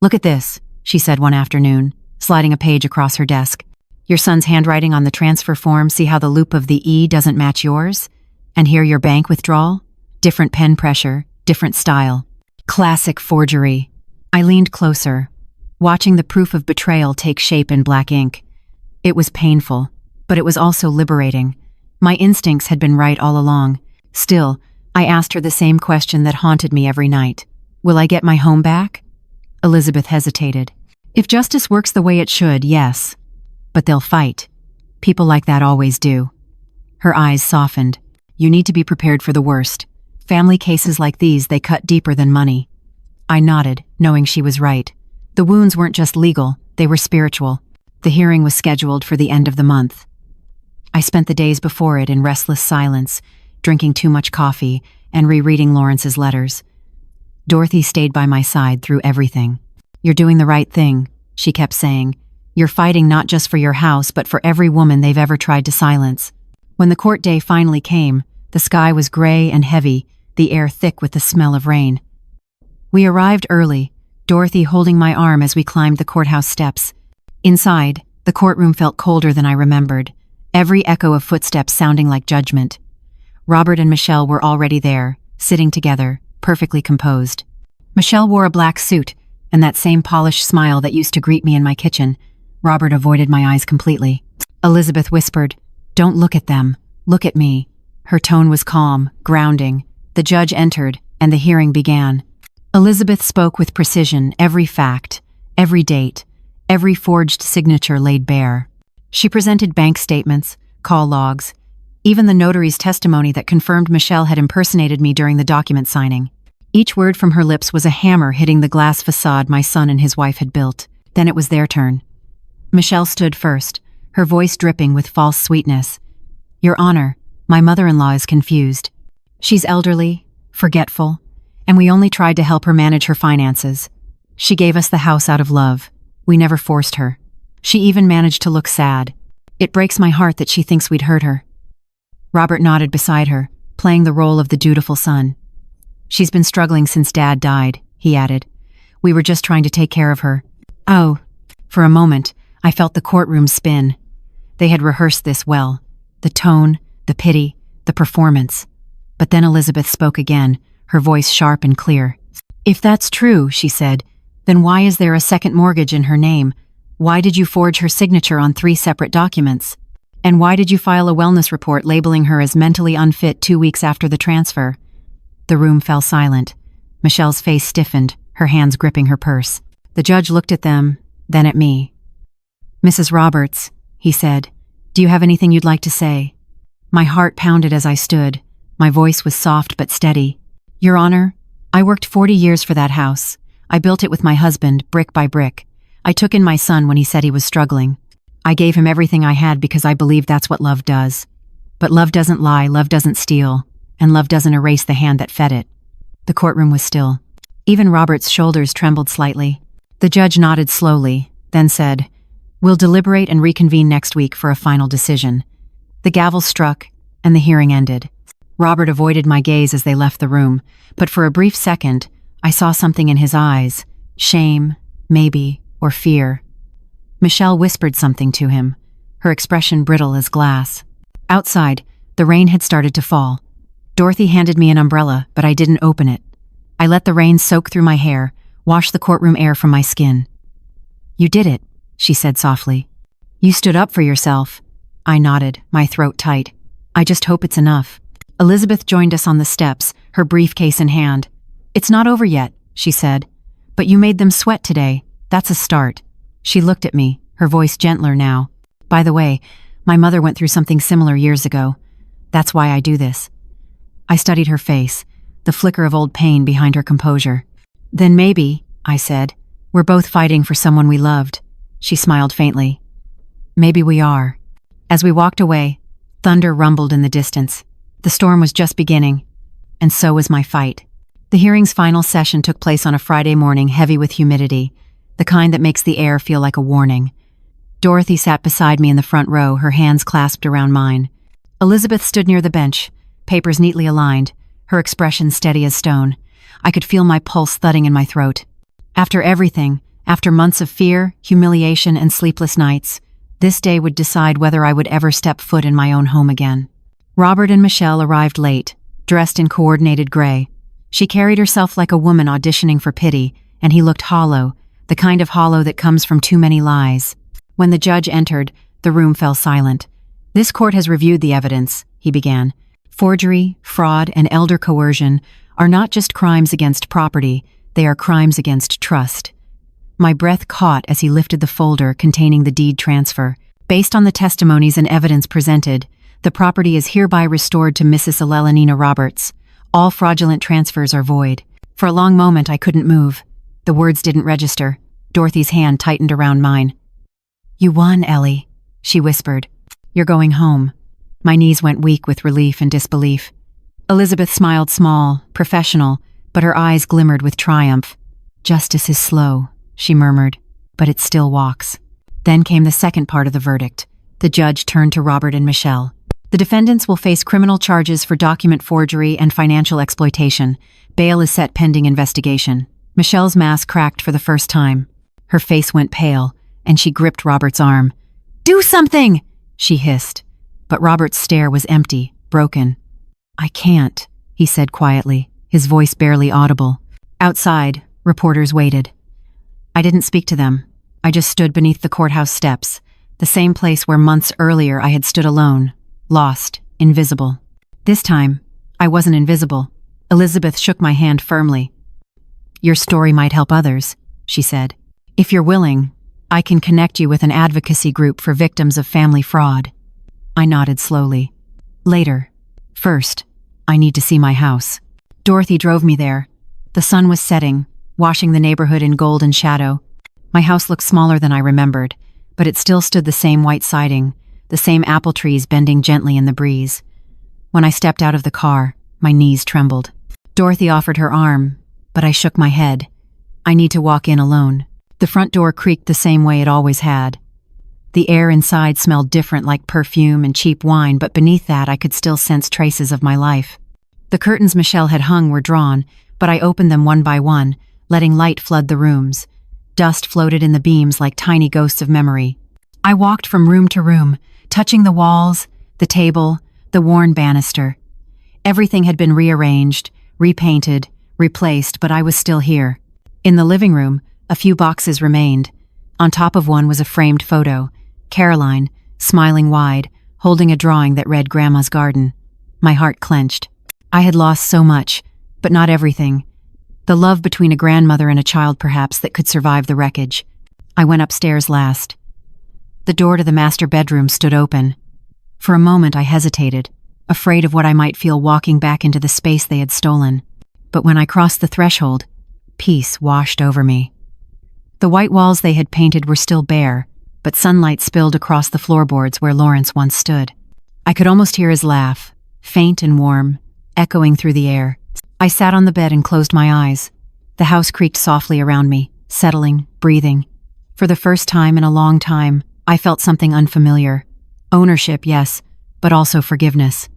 A: "Look at this," she said one afternoon, sliding a page across her desk. "Your son's handwriting on the transfer form, see how the loop of the E doesn't match yours? And here your bank withdrawal? Different pen pressure, different style. Classic forgery." I leaned closer, watching the proof of betrayal take shape in black ink. It was painful, but it was also liberating. My instincts had been right all along. Still, I asked her the same question that haunted me every night. "Will I get my home back?" Elizabeth hesitated. "If justice works the way it should, yes. But they'll fight. People like that always do." Her eyes softened. "You need to be prepared for the worst. Family cases like these, they cut deeper than money." I nodded, knowing she was right. The wounds weren't just legal, they were spiritual. The hearing was scheduled for the end of the month. I spent the days before it in restless silence, drinking too much coffee and rereading Lawrence's letters. Dorothy stayed by my side through everything. "You're doing the right thing," she kept saying. "You're fighting not just for your house, but for every woman they've ever tried to silence." When the court day finally came, the sky was gray and heavy, the air thick with the smell of rain. We arrived early, Dorothy holding my arm as we climbed the courthouse steps. Inside, the courtroom felt colder than I remembered, every echo of footsteps sounding like judgment. Robert and Michelle were already there, sitting together, perfectly composed. Michelle wore a black suit, and that same polished smile that used to greet me in my kitchen. Robert avoided my eyes completely. Elizabeth whispered, "Don't look at them. Look at me." Her tone was calm, grounding. The judge entered, and the hearing began. Elizabeth spoke with precision, every fact, every date, every forged signature laid bare. She presented bank statements, call logs, even the notary's testimony that confirmed Michelle had impersonated me during the document signing. Each word from her lips was a hammer hitting the glass facade my son and his wife had built. Then it was their turn. Michelle stood first, her voice dripping with false sweetness. "Your Honor, my mother-in-law is confused. She's elderly, forgetful, and we only tried to help her manage her finances. She gave us the house out of love. We never forced her. She even managed to look sad. It breaks my heart that she thinks we'd hurt her." Robert nodded beside her, playing the role of the dutiful son. "She's been struggling since Dad died," he added. "We were just trying to take care of her." Oh, for a moment, I felt the courtroom spin. They had rehearsed this well. The tone, the pity, the performance. But then Elizabeth spoke again, her voice sharp and clear. "If that's true," she said, "then why is there a second mortgage in her name? Why did you forge her signature on 3 separate documents? And why did you file a wellness report labeling her as mentally unfit 2 weeks after the transfer?" The room fell silent. Michelle's face stiffened, her hands gripping her purse. The judge looked at them, then at me. "Mrs. Roberts," he said, "do you have anything you'd like to say?" My heart pounded as I stood. My voice was soft but steady. "Your Honor, I worked 40 years for that house. I built it with my husband, brick by brick. I took in my son when he said he was struggling. I gave him everything I had because I believe that's what love does. But love doesn't lie, love doesn't steal, and love doesn't erase the hand that fed it." The courtroom was still. Even Robert's shoulders trembled slightly. The judge nodded slowly, then said, "We'll deliberate and reconvene next week for a final decision." The gavel struck, and the hearing ended. Robert avoided my gaze as they left the room, but for a brief second, I saw something in his eyes. Shame, maybe, or fear. Michelle whispered something to him, her expression brittle as glass. Outside, the rain had started to fall. Dorothy handed me an umbrella, but I didn't open it. I let the rain soak through my hair, wash the courtroom air from my skin. "You did it," she said softly. "You stood up for yourself." I nodded, my throat tight. "I just hope it's enough." Elizabeth joined us on the steps, her briefcase in hand. "It's not over yet," she said. "But you made them sweat today. That's a start." She looked at me, her voice gentler now. "By the way, my mother went through something similar years ago. That's why I do this." I studied her face, the flicker of old pain behind her composure. "Then maybe," I said, "we're both fighting for someone we loved." She smiled faintly. "Maybe we are." As we walked away, thunder rumbled in the distance. The storm was just beginning, and so was my fight. The hearing's final session took place on a Friday morning heavy with humidity, the kind that makes the air feel like a warning. Dorothy sat beside me in the front row, her hands clasped around mine. Elizabeth stood near the bench, papers neatly aligned, her expression steady as stone. I could feel my pulse thudding in my throat. After everything, after months of fear, humiliation, and sleepless nights, this day would decide whether I would ever step foot in my own home again. Robert and Michelle arrived late, dressed in coordinated gray. She carried herself like a woman auditioning for pity, and he looked hollow, the kind of hollow that comes from too many lies. When the judge entered, the room fell silent. "This court has reviewed the evidence," he began. "Forgery, fraud, and elder coercion are not just crimes against property, they are crimes against trust." My breath caught as he lifted the folder containing the deed transfer. "Based on the testimonies and evidence presented, the property is hereby restored to Mrs. Elellanena Roberts. All fraudulent transfers are void." For a long moment I couldn't move. The words didn't register. Dorothy's hand tightened around mine. "You won, Ellie," she whispered. "You're going home." My knees went weak with relief and disbelief. Elizabeth smiled small, professional, but her eyes glimmered with triumph. "Justice is slow," she murmured, "but it still walks." Then came the second part of the verdict. The judge turned to Robert and Michelle. "The defendants will face criminal charges for document forgery and financial exploitation. Bail is set pending investigation." Michelle's mask cracked for the first time. Her face went pale, and she gripped Robert's arm. "Do something!" she hissed. But Robert's stare was empty, broken. "I can't," he said quietly, his voice barely audible. Outside, reporters waited. I didn't speak to them. I just stood beneath the courthouse steps, the same place where months earlier I had stood alone, lost, invisible. This time, I wasn't invisible. Elizabeth shook my hand firmly. "Your story might help others," she said. "If you're willing, I can connect you with an advocacy group for victims of family fraud." I nodded slowly. "Later. First, I need to see my house." Dorothy drove me there. The sun was setting, washing the neighborhood in golden shadow. My house looked smaller than I remembered, but it still stood the same white siding, the same apple trees bending gently in the breeze. When I stepped out of the car, my knees trembled. Dorothy offered her arm, but I shook my head. "I need to walk in alone." The front door creaked the same way it always had. The air inside smelled different, like perfume and cheap wine, but beneath that I could still sense traces of my life. The curtains Michelle had hung were drawn, but I opened them one by one, letting light flood the rooms. Dust floated in the beams like tiny ghosts of memory. I walked from room to room, touching the walls, the table, the worn banister. Everything had been rearranged, repainted, replaced, but I was still here. In the living room, a few boxes remained. On top of one was a framed photo, Caroline, smiling wide, holding a drawing that read Grandma's Garden. My heart clenched. I had lost so much, but not everything. The love between a grandmother and a child, perhaps, that could survive the wreckage. I went upstairs last. The door to the master bedroom stood open. For a moment I hesitated, afraid of what I might feel walking back into the space they had stolen. But when I crossed the threshold, peace washed over me. The white walls they had painted were still bare, but sunlight spilled across the floorboards where Lawrence once stood. I could almost hear his laugh, faint and warm, echoing through the air. I sat on the bed and closed my eyes. The house creaked softly around me, settling, breathing. For the first time in a long time, I felt something unfamiliar. Ownership, yes, but also forgiveness.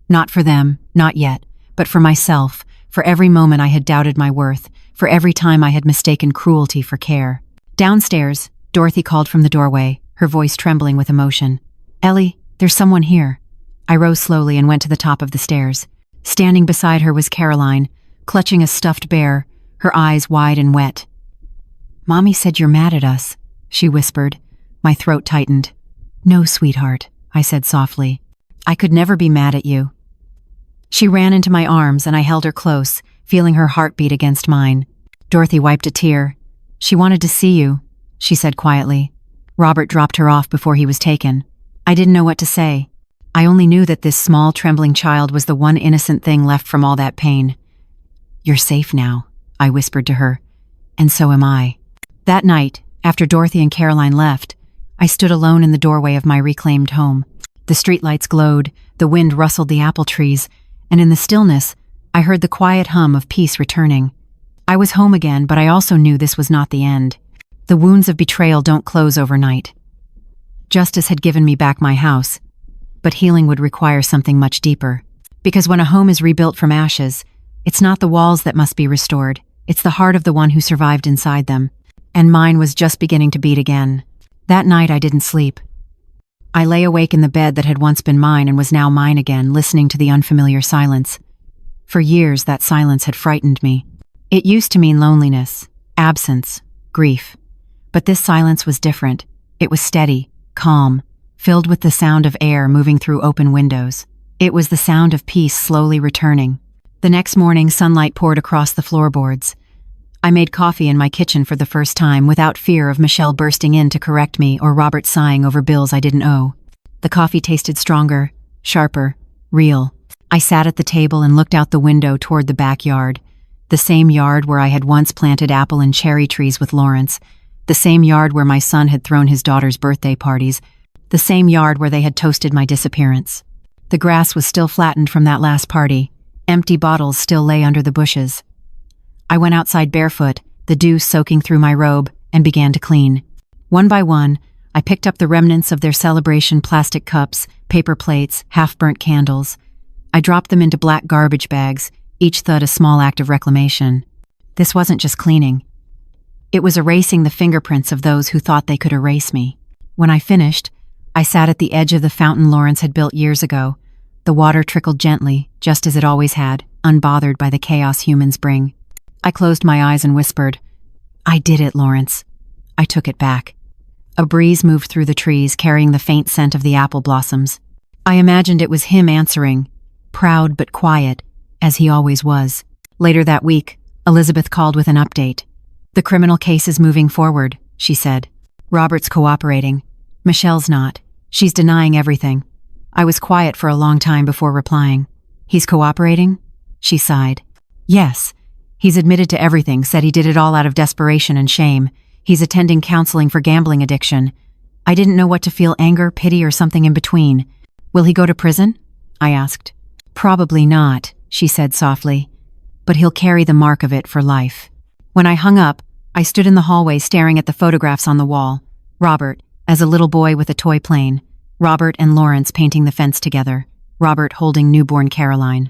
A: Not for them, not yet, but for myself, for every moment I had doubted my worth, for every time I had mistaken cruelty for care. Downstairs, Dorothy called from the doorway, her voice trembling with emotion. "Ellie, there's someone here." I rose slowly and went to the top of the stairs. Standing beside her was Caroline, clutching a stuffed bear, her eyes wide and wet. "Mommy said you're mad at us," she whispered. My throat tightened. "No, sweetheart," I said softly. "I could never be mad at you." She ran into my arms and I held her close, feeling her heartbeat against mine. Dorothy wiped a tear. "She wanted to see you," she said quietly. "Robert dropped her off before he was taken." I didn't know what to say. I only knew that this small, trembling child was the one innocent thing left from all that pain. "You're safe now," I whispered to her. "And so am I." That night, after Dorothy and Caroline left, I stood alone in the doorway of my reclaimed home. The streetlights glowed, the wind rustled the apple trees, and in the stillness, I heard the quiet hum of peace returning. I was home again, but I also knew this was not the end. The wounds of betrayal don't close overnight. Justice had given me back my house, but healing would require something much deeper. Because when a home is rebuilt from ashes, it's not the walls that must be restored, it's the heart of the one who survived inside them. And mine was just beginning to beat again. That night I didn't sleep. I lay awake in the bed that had once been mine and was now mine again, listening to the unfamiliar silence. For years that silence had frightened me. It used to mean loneliness, absence, grief. But this silence was different. It was steady, calm, filled with the sound of air moving through open windows. It was the sound of peace slowly returning. The next morning, sunlight poured across the floorboards. I made coffee in my kitchen for the first time without fear of Michelle bursting in to correct me or Robert sighing over bills I didn't owe. The coffee tasted stronger, sharper, real. I sat at the table and looked out the window toward the backyard, the same yard where I had once planted apple and cherry trees with Lawrence, the same yard where my son had thrown his daughter's birthday parties, the same yard where they had toasted my disappearance. The grass was still flattened from that last party. Empty bottles still lay under the bushes. I went outside barefoot, the dew soaking through my robe, and began to clean. One by one, I picked up the remnants of their celebration plastic cups, paper plates, half-burnt candles. I dropped them into black garbage bags, each thud a small act of reclamation. This wasn't just cleaning. It was erasing the fingerprints of those who thought they could erase me. When I finished, I sat at the edge of the fountain Lawrence had built years ago. The water trickled gently, just as it always had, unbothered by the chaos humans bring. I closed my eyes and whispered, "I did it, Lawrence." I took it back. A breeze moved through the trees, carrying the faint scent of the apple blossoms. I imagined it was him answering, proud but quiet, as he always was. Later that week, Elizabeth called with an update. "The criminal case is moving forward," she said. "Robert's cooperating. Michelle's not. She's denying everything." I was quiet for a long time before replying. "He's cooperating?" She sighed. "Yes. He's admitted to everything, said he did it all out of desperation and shame. He's attending counseling for gambling addiction. I didn't know what to feel, anger, pity, or something in between. Will he go to prison?" I asked. "Probably not," she said softly. "But he'll carry the mark of it for life." When I hung up, I stood in the hallway staring at the photographs on the wall. Robert, as a little boy with a toy plane. Robert and Lawrence painting the fence together. Robert holding newborn Caroline.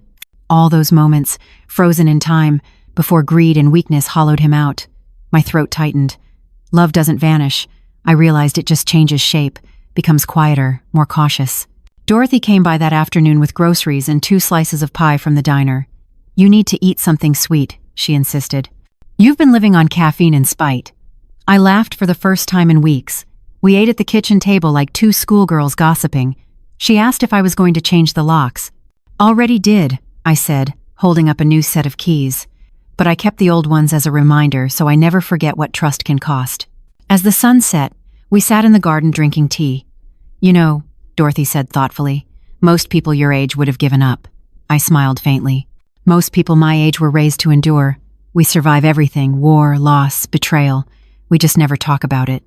A: All those moments, frozen in time, before greed and weakness hollowed him out. My throat tightened. Love doesn't vanish. I realized it just changes shape, becomes quieter, more cautious. Dorothy came by that afternoon with groceries and 2 slices of pie from the diner. "You need to eat something sweet," she insisted. "You've been living on caffeine in spite." I laughed for the first time in weeks. We ate at the kitchen table like 2 schoolgirls gossiping. She asked if I was going to change the locks. "Already did," I said, holding up a new set of keys. But I kept the old ones as a reminder so I never forget what trust can cost. As the sun set, we sat in the garden drinking tea. "You know," Dorothy said thoughtfully, "most people your age would have given up." I smiled faintly. "Most people my age were raised to endure. We survive everything, war, loss, betrayal. We just never talk about it."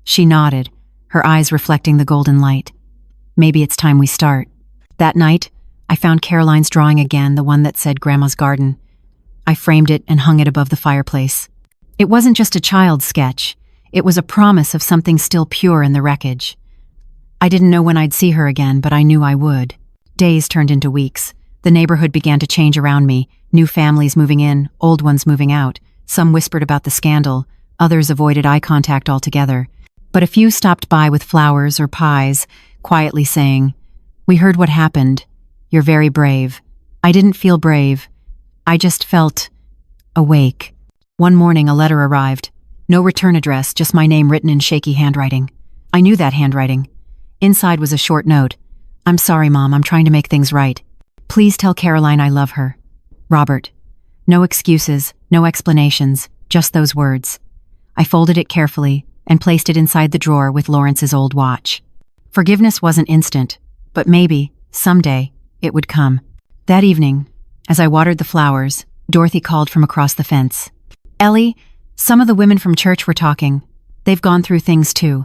A: She nodded, her eyes reflecting the golden light. "Maybe it's time we start." That night, I found Caroline's drawing again, the one that said Grandma's Garden. I framed it and hung it above the fireplace. It wasn't just a child's sketch. It was a promise of something still pure in the wreckage. I didn't know when I'd see her again, but I knew I would. Days turned into weeks. The neighborhood began to change around me, new families moving in, old ones moving out. Some whispered about the scandal, others avoided eye contact altogether. But a few stopped by with flowers or pies, quietly saying, "We heard what happened. You're very brave." I didn't feel brave. I just felt awake. One morning a letter arrived. No return address, just my name written in shaky handwriting. I knew that handwriting. Inside was a short note. "I'm sorry, Mom, I'm trying to make things right. Please tell Caroline I love her. Robert." No excuses, no explanations, just those words. I folded it carefully and placed it inside the drawer with Lawrence's old watch. Forgiveness wasn't instant, but maybe, someday, it would come. That evening, as I watered the flowers, Dorothy called from across the fence. "Ellie, some of the women from church were talking. They've gone through things too.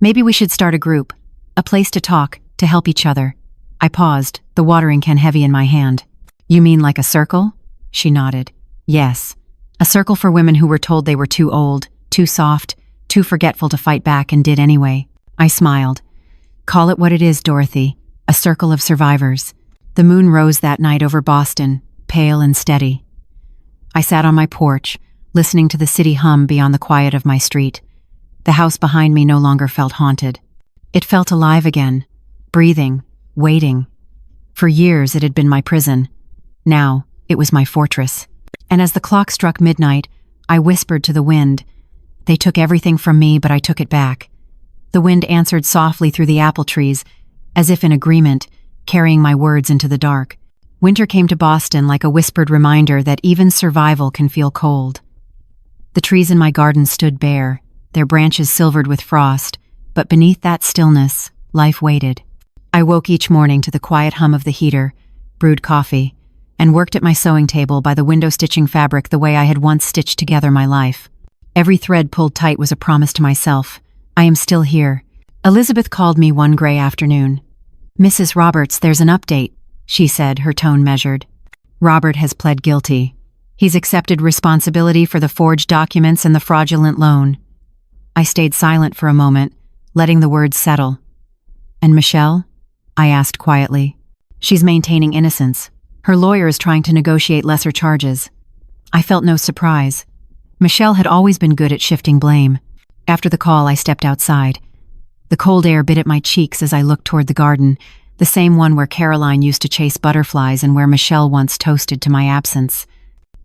A: Maybe we should start a group, a place to talk, to help each other." I paused, the watering can heavy in my hand. "You mean like a circle?" She nodded. "Yes. A circle for women who were told they were too old, too soft, too forgetful to fight back and did anyway." I smiled. "Call it what it is, Dorothy. A circle of survivors." The moon rose that night over Boston, pale and steady. I sat on my porch, listening to the city hum beyond the quiet of my street. The house behind me no longer felt haunted. It felt alive again, breathing, waiting. For years it had been my prison. Now it was my fortress. And as the clock struck midnight, I whispered to the wind. They took everything from me, but I took it back. The wind answered softly through the apple trees, as if in agreement, carrying my words into the dark. Winter came to Boston like a whispered reminder that even survival can feel cold. The trees in my garden stood bare, their branches silvered with frost, but beneath that stillness, life waited. I woke each morning to the quiet hum of the heater, brewed coffee, and worked at my sewing table by the window stitching fabric the way I had once stitched together my life. Every thread pulled tight was a promise to myself. I am still here. Elizabeth called me one gray afternoon. "Mrs. Roberts, there's an update," she said, her tone measured. "Robert has pled guilty. He's accepted responsibility for the forged documents and the fraudulent loan." I stayed silent for a moment, letting the words settle. "And Michelle?" I asked quietly. "She's maintaining innocence. Her lawyer is trying to negotiate lesser charges." I felt no surprise. Michelle had always been good at shifting blame. After the call, I stepped outside. The cold air bit at my cheeks as I looked toward the garden, the same one where Caroline used to chase butterflies and where Michelle once toasted to my absence.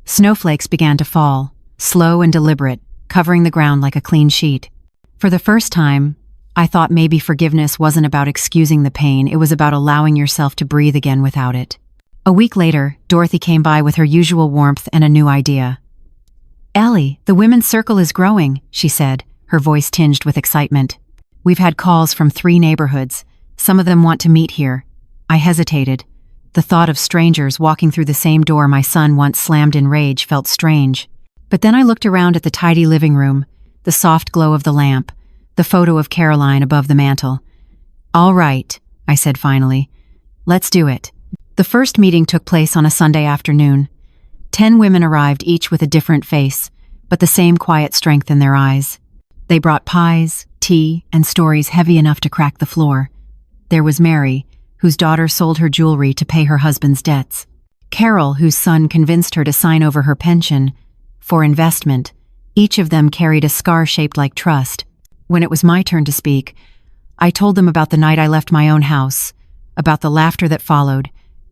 A: Snowflakes began to fall, slow and deliberate, covering the ground like a clean sheet. For the first time, I thought maybe forgiveness wasn't about excusing the pain, it was about allowing yourself to breathe again without it. A week later, Dorothy came by with her usual warmth and a new idea. "Ellie, the women's circle is growing," she said, her voice tinged with excitement. "We've had calls from 3 neighborhoods. Some of them want to meet here." I hesitated. The thought of strangers walking through the same door my son once slammed in rage felt strange. But then I looked around at the tidy living room, the soft glow of the lamp, the photo of Caroline above the mantel. "All right," I said finally. "Let's do it." The first meeting took place on a Sunday afternoon. 10 women arrived, each with a different face, but the same quiet strength in their eyes. They brought pies, tea, and stories heavy enough to crack the floor. There was Mary, whose daughter sold her jewelry to pay her husband's debts. Carol, whose son convinced her to sign over her pension for investment. Each of them carried a scar shaped like trust. When it was my turn to speak, I told them about the night I left my own house, about the laughter that followed,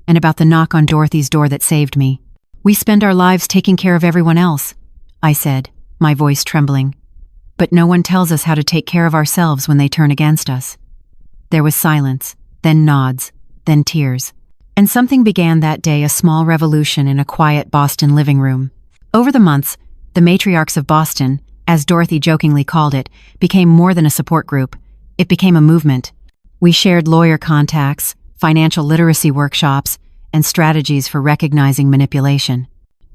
A: and about the knock on Dorothy's door that saved me. "We spend our lives taking care of everyone else," I said, my voice trembling. "But no one tells us how to take care of ourselves when they turn against us." There was silence, then nods, then tears. And something began that day, a small revolution in a quiet Boston living room. Over the months, the matriarchs of Boston, as Dorothy jokingly called it, became more than a support group. It became a movement. We shared lawyer contacts, financial literacy workshops, and strategies for recognizing manipulation.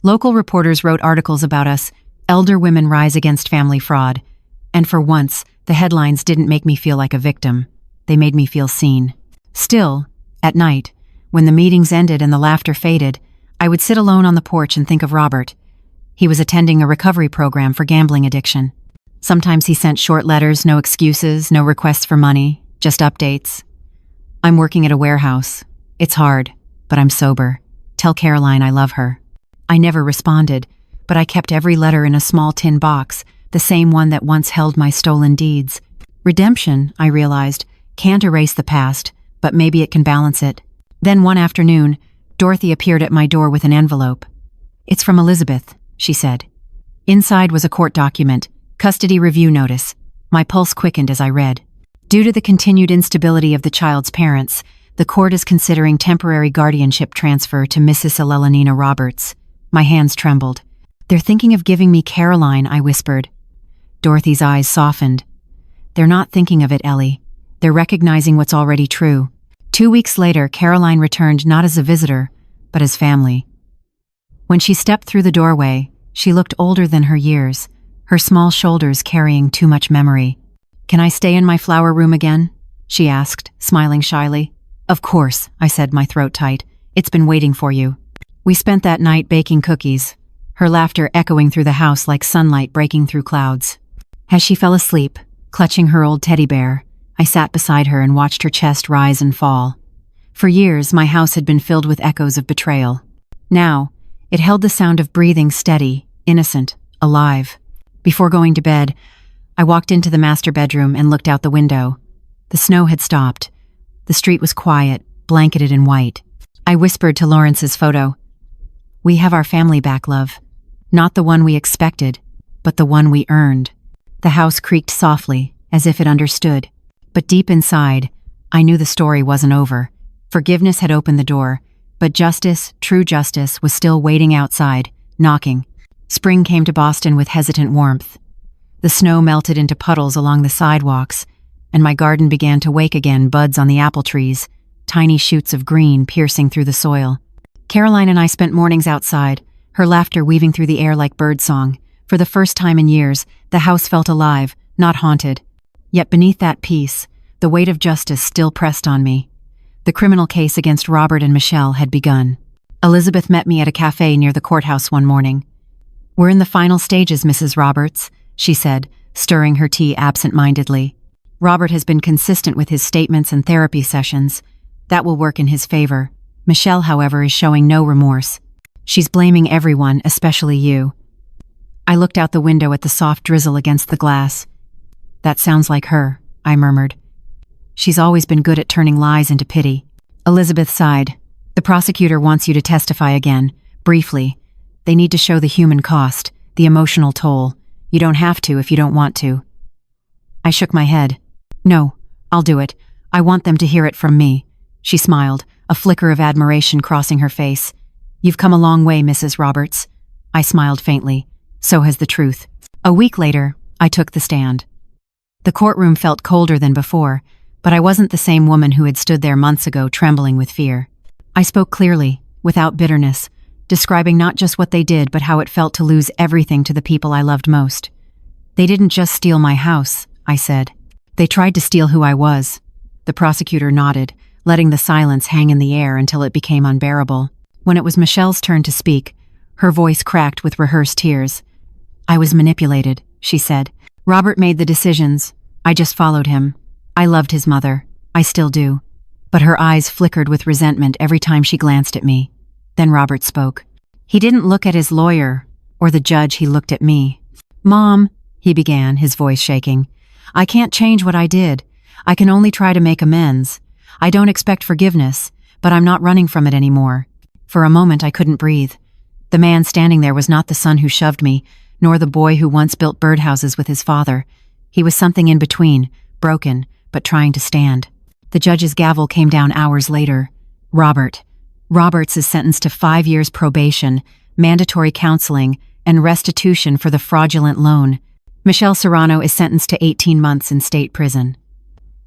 A: Local reporters wrote articles about us, "Elder Women Rise Against Family Fraud," and for once, the headlines didn't make me feel like a victim. They made me feel seen. Still, at night, when the meetings ended and the laughter faded, I would sit alone on the porch and think of Robert. He was attending a recovery program for gambling addiction. Sometimes he sent short letters, no excuses, no requests for money, just updates. "I'm working at a warehouse. It's hard, but I'm sober. Tell Caroline I love her." I never responded, but I kept every letter in a small tin box, the same one that once held my stolen deeds. Redemption, I realized, can't erase the past, but maybe it can balance it. Then one afternoon, Dorothy appeared at my door with an envelope. "It's from Elizabeth," she said. Inside was a court document, custody review notice. My pulse quickened as I read. Due to the continued instability of the child's parents, the court is considering temporary guardianship transfer to Mrs. Elellanena Roberts. My hands trembled. "They're thinking of giving me Caroline," I whispered. Dorothy's eyes softened. "They're not thinking of it, Ellie. They're recognizing what's already true." 2 weeks later, Caroline returned not as a visitor, but as family. When she stepped through the doorway, she looked older than her years, her small shoulders carrying too much memory. "Can I stay in my flower room again?" she asked, smiling shyly. "Of course," I said, my throat tight. "It's been waiting for you." We spent that night baking cookies, her laughter echoing through the house like sunlight breaking through clouds. As she fell asleep, clutching her old teddy bear, I sat beside her and watched her chest rise and fall. For years, my house had been filled with echoes of betrayal. Now, it held the sound of breathing steady, innocent, alive. Before going to bed, I walked into the master bedroom and looked out the window. The snow had stopped. The street was quiet, blanketed in white. I whispered to Lawrence's photo, "We have our family back, love. Not the one we expected, but the one we earned." The house creaked softly, as if it understood. But deep inside, I knew the story wasn't over. Forgiveness had opened the door, but justice, true justice, was still waiting outside, knocking. Spring came to Boston with hesitant warmth. The snow melted into puddles along the sidewalks, and my garden began to wake again, buds on the apple trees, tiny shoots of green piercing through the soil. Caroline and I spent mornings outside, her laughter weaving through the air like birdsong. For the first time in years, the house felt alive, not haunted. Yet beneath that peace, the weight of justice still pressed on me. The criminal case against Robert and Michelle had begun. Elizabeth met me at a cafe near the courthouse one morning. "We're in the final stages, Mrs. Roberts," she said, stirring her tea absent-mindedly. "Robert has been consistent with his statements and therapy sessions. That will work in his favor. Michelle, however, is showing no remorse. She's blaming everyone, especially you." I looked out the window at the soft drizzle against the glass. "That sounds like her," I murmured. "She's always been good at turning lies into pity." Elizabeth sighed. "The prosecutor wants you to testify again, briefly. They need to show the human cost, the emotional toll. You don't have to if you don't want to." I shook my head. "No, I'll do it. I want them to hear it from me." She smiled, a flicker of admiration crossing her face. "You've come a long way, Mrs. Roberts." I smiled faintly. So has the truth. A week later, I took the stand. The courtroom felt colder than before, but I wasn't the same woman who had stood there months ago trembling with fear. I spoke clearly, without bitterness, describing not just what they did but how it felt to lose everything to the people I loved most. "They didn't just steal my house," I said. "They tried to steal who I was." The prosecutor nodded, letting the silence hang in the air until it became unbearable. When it was Michelle's turn to speak, her voice cracked with rehearsed tears. I was manipulated, she said. Robert made the decisions. I just followed him. I loved his mother. I still do. But her eyes flickered with resentment every time she glanced at me. Then Robert spoke. He didn't look at his lawyer or the judge, he looked at me. Mom, he began, his voice shaking. I can't change what I did. I can only try to make amends. I don't expect forgiveness, but I'm not running from it anymore. For a moment I couldn't breathe. The man standing there was not the son who shoved me, nor the boy who once built birdhouses with his father. He was something in between, broken, but trying to stand. The judge's gavel came down hours later. Roberts is sentenced to 5 years probation, mandatory counseling, and restitution for the fraudulent loan. Michelle Serrano is sentenced to 18 months in state prison.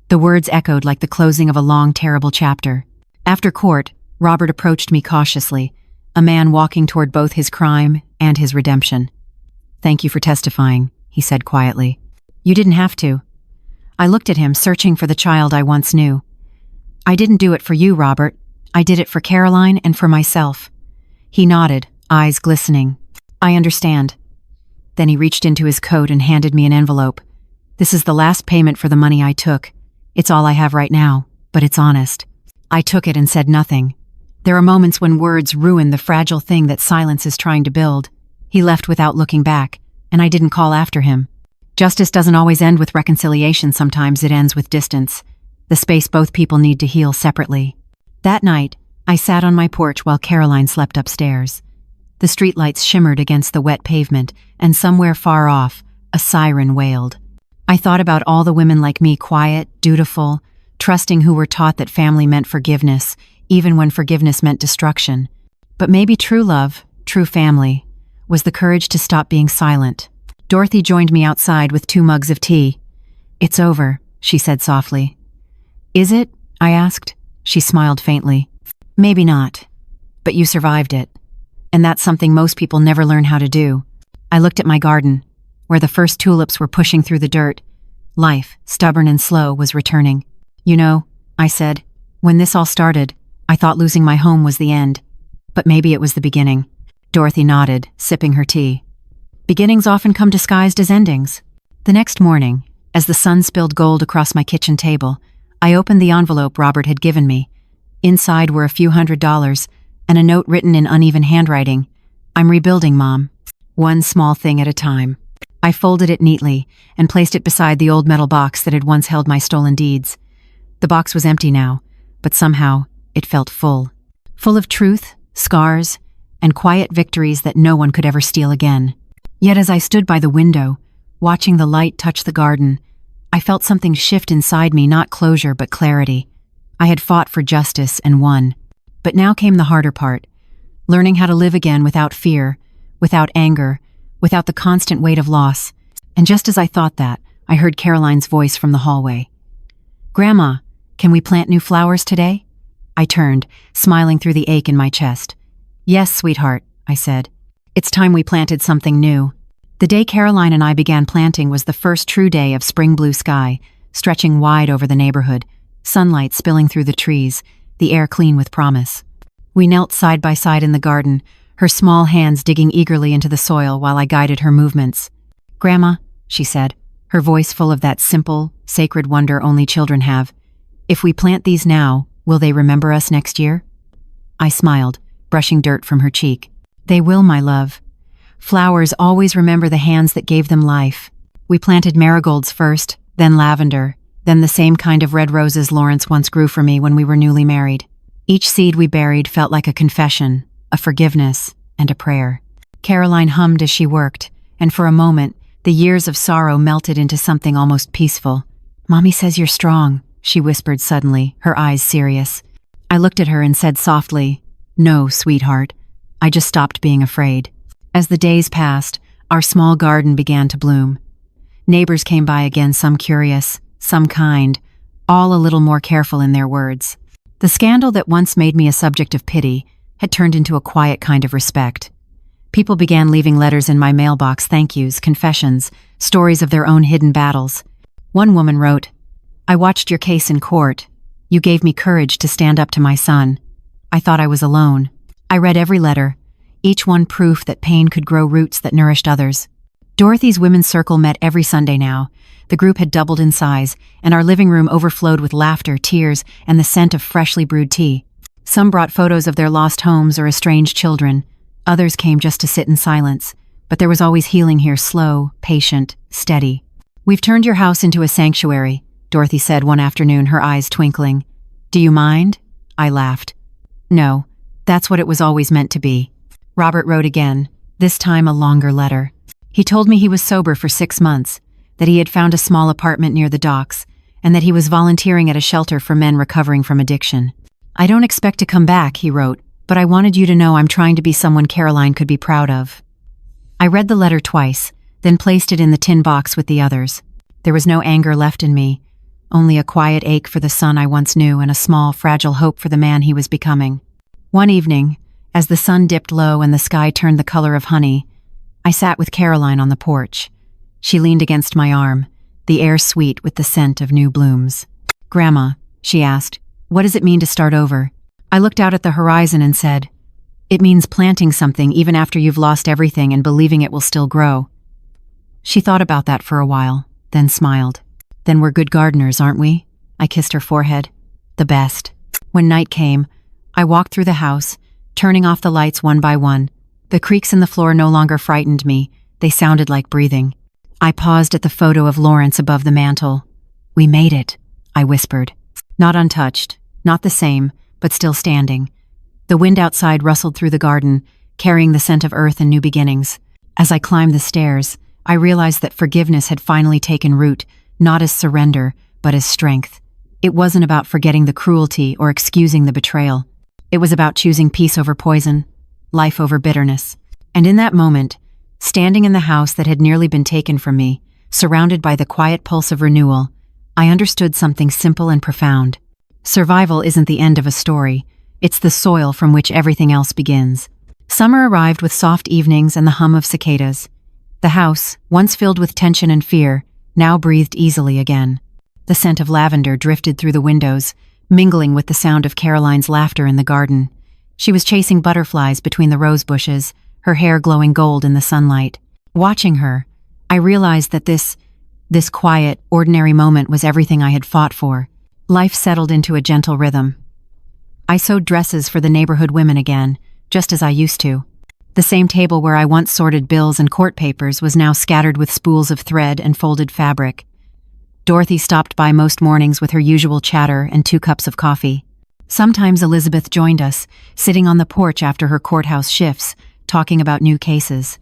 A: The words echoed like the closing of a long, terrible chapter. After court, Robert approached me cautiously, a man walking toward both his crime and his redemption. Thank you for testifying, he said quietly. You didn't have to. I looked at him, searching for the child I once knew. I didn't do it for you, Robert. I did it for Caroline and for myself. He nodded, eyes glistening. I understand. Then he reached into his coat and handed me an envelope. This is the last payment for the money I took. It's all I have right now, but it's honest. I took it and said nothing. There are moments when words ruin the fragile thing that silence is trying to build. He left without looking back, and I didn't call after him. Justice doesn't always end with reconciliation, sometimes it ends with distance. The space both people need to heal separately. That night, I sat on my porch while Caroline slept upstairs. The streetlights shimmered against the wet pavement, and somewhere far off, a siren wailed. I thought about all the women like me, quiet, dutiful, trusting, who were taught that family meant forgiveness, even when forgiveness meant destruction. But maybe true love, true family, was the courage to stop being silent. Dorothy joined me outside with 2 mugs of tea. It's over, she said softly. Is it? I asked. She smiled faintly. Maybe not. But you survived it. And that's something most people never learn how to do. I looked at my garden, where the first tulips were pushing through the dirt. Life, stubborn and slow, was returning. You know, I said, when this all started, I thought losing my home was the end. But maybe it was the beginning. Dorothy nodded, sipping her tea. Beginnings often come disguised as endings. The next morning, as the sun spilled gold across my kitchen table, I opened the envelope Robert had given me. Inside were a few $100s, and a note written in uneven handwriting. I'm rebuilding, Mom. One small thing at a time. I folded it neatly and placed it beside the old metal box that had once held my stolen deeds. The box was empty now, but somehow it felt full. Full of truth, scars, and quiet victories that no one could ever steal again. Yet as I stood by the window, watching the light touch the garden, I felt something shift inside me, not closure but clarity. I had fought for justice and won. But now came the harder part, learning how to live again without fear, without anger, without the constant weight of loss. And just as I thought that, I heard Caroline's voice from the hallway. Grandma, can we plant new flowers today? I turned, smiling through the ache in my chest. Yes, sweetheart, I said. It's time we planted something new. The day Caroline and I began planting was the first true day of spring blue sky, stretching wide over the neighborhood, sunlight spilling through the trees, the air clean with promise. We knelt side by side in the garden, her small hands digging eagerly into the soil while I guided her movements. Grandma, she said, her voice full of that simple, sacred wonder only children have, if we plant these now, will they remember us next year? I smiled, brushing dirt from her cheek. They will, my love. Flowers always remember the hands that gave them life. We planted marigolds first, then lavender, then the same kind of red roses Lawrence once grew for me when we were newly married. Each seed we buried felt like a confession, a forgiveness, and a prayer. Caroline hummed as she worked, and for a moment, the years of sorrow melted into something almost peaceful. Mommy says you're strong, she whispered suddenly, her eyes serious. I looked at her and said softly, No, sweetheart. I just stopped being afraid. As the days passed, our small garden began to bloom. Neighbors came by again, some curious, some kind, all a little more careful in their words. The scandal that once made me a subject of pity had turned into a quiet kind of respect. People began leaving letters in my mailbox, thank yous, confessions, stories of their own hidden battles. One woman wrote, I watched your case in court. You gave me courage to stand up to my son. I thought I was alone. I read every letter, each one proof that pain could grow roots that nourished others. Dorothy's women's circle met every Sunday now. The group had doubled in size, and our living room overflowed with laughter, tears, and the scent of freshly brewed tea. Some brought photos of their lost homes or estranged children. Others came just to sit in silence. But there was always healing here, slow, patient, steady. "We've turned your house into a sanctuary," Dorothy said one afternoon, her eyes twinkling. "Do you mind?" I laughed. "No, that's what it was always meant to be." Robert wrote again, this time a longer letter. He told me he was sober for 6 months, that he had found a small apartment near the docks, and that he was volunteering at a shelter for men recovering from addiction. "I don't expect to come back," he wrote, "but I wanted you to know I'm trying to be someone Caroline could be proud of." I read the letter twice, then placed it in the tin box with the others. There was no anger left in me, only a quiet ache for the son I once knew and a small, fragile hope for the man he was becoming. One evening, as the sun dipped low and the sky turned the color of honey, I sat with Caroline on the porch. She leaned against my arm, the air sweet with the scent of new blooms. "Grandma," she asked, "what does it mean to start over?" I looked out at the horizon and said, "It means planting something even after you've lost everything and believing it will still grow." She thought about that for a while, then smiled. "Then we're good gardeners, aren't we?" I kissed her forehead. "The best." When night came, I walked through the house, turning off the lights one by one. The creaks in the floor no longer frightened me, they sounded like breathing. I paused at the photo of Lawrence above the mantel. "We made it," I whispered. Not untouched, not the same, but still standing. The wind outside rustled through the garden, carrying the scent of earth and new beginnings. As I climbed the stairs, I realized that forgiveness had finally taken root, not as surrender, but as strength. It wasn't about forgetting the cruelty or excusing the betrayal. It was about choosing peace over poison, life over bitterness. And in that moment, standing in the house that had nearly been taken from me, surrounded by the quiet pulse of renewal, I understood something simple and profound. Survival isn't the end of a story, it's the soil from which everything else begins. Summer arrived with soft evenings and the hum of cicadas. The house, once filled with tension and fear, now breathed easily again. The scent of lavender drifted through the windows, mingling with the sound of Caroline's laughter in the garden. She was chasing butterflies between the rose bushes, her hair glowing gold in the sunlight. Watching her, I realized that this quiet, ordinary moment was everything I had fought for. Life settled into a gentle rhythm. I sewed dresses for the neighborhood women again, just as I used to. The same table where I once sorted bills and court papers was now scattered with spools of thread and folded fabric. Dorothy stopped by most mornings with her usual chatter and 2 cups of coffee. Sometimes Elizabeth joined us, sitting on the porch after her courthouse shifts, talking about new cases.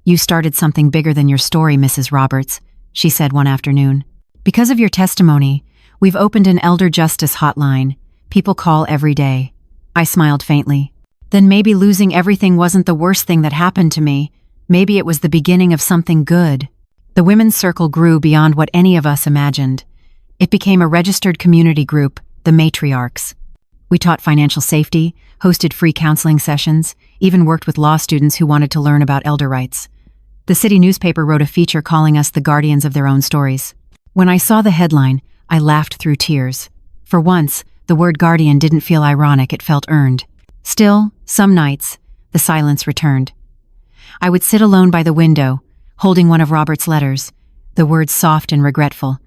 A: "You started something bigger than your story, Mrs. Roberts," she said one afternoon. "Because of your testimony, we've opened an elder justice hotline. People call every day." I smiled faintly. Then maybe losing everything wasn't the worst thing that happened to me. Maybe it was the beginning of something good. The women's circle grew beyond what any of us imagined. It became a registered community group, the Matriarchs. We taught financial safety, hosted free counseling sessions, even worked with law students who wanted to learn about elder rights. The city newspaper wrote a feature calling us the guardians of their own stories. When I saw the headline, I laughed through tears. For once, the word guardian didn't feel ironic, it felt earned. Still, some nights, the silence returned. I would sit alone by the window, holding one of Robert's letters, the words soft and regretful.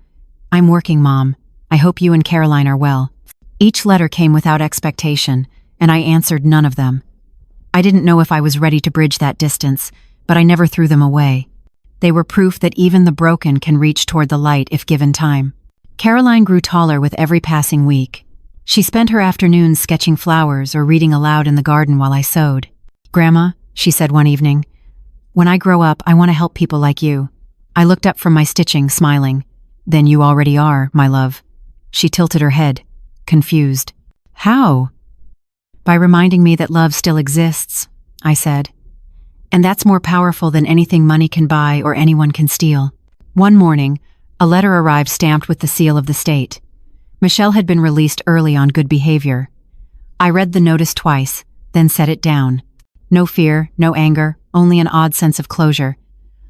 A: "I'm working, Mom. I hope you and Caroline are well." Each letter came without expectation, and I answered none of them. I didn't know if I was ready to bridge that distance, but I never threw them away. They were proof that even the broken can reach toward the light if given time. Caroline grew taller with every passing week. She spent her afternoons sketching flowers or reading aloud in the garden while I sewed. "Grandma," she said one evening, "when I grow up, I want to help people like you." I looked up from my stitching, smiling. "Then you already are, my love." She tilted her head, confused. "How?" "By reminding me that love still exists," I said. "And that's more powerful than anything money can buy or anyone can steal." One morning, a letter arrived stamped with the seal of the state. Michelle had been released early on good behavior. I read the notice twice, then set it down. No fear, no anger, only an odd sense of closure.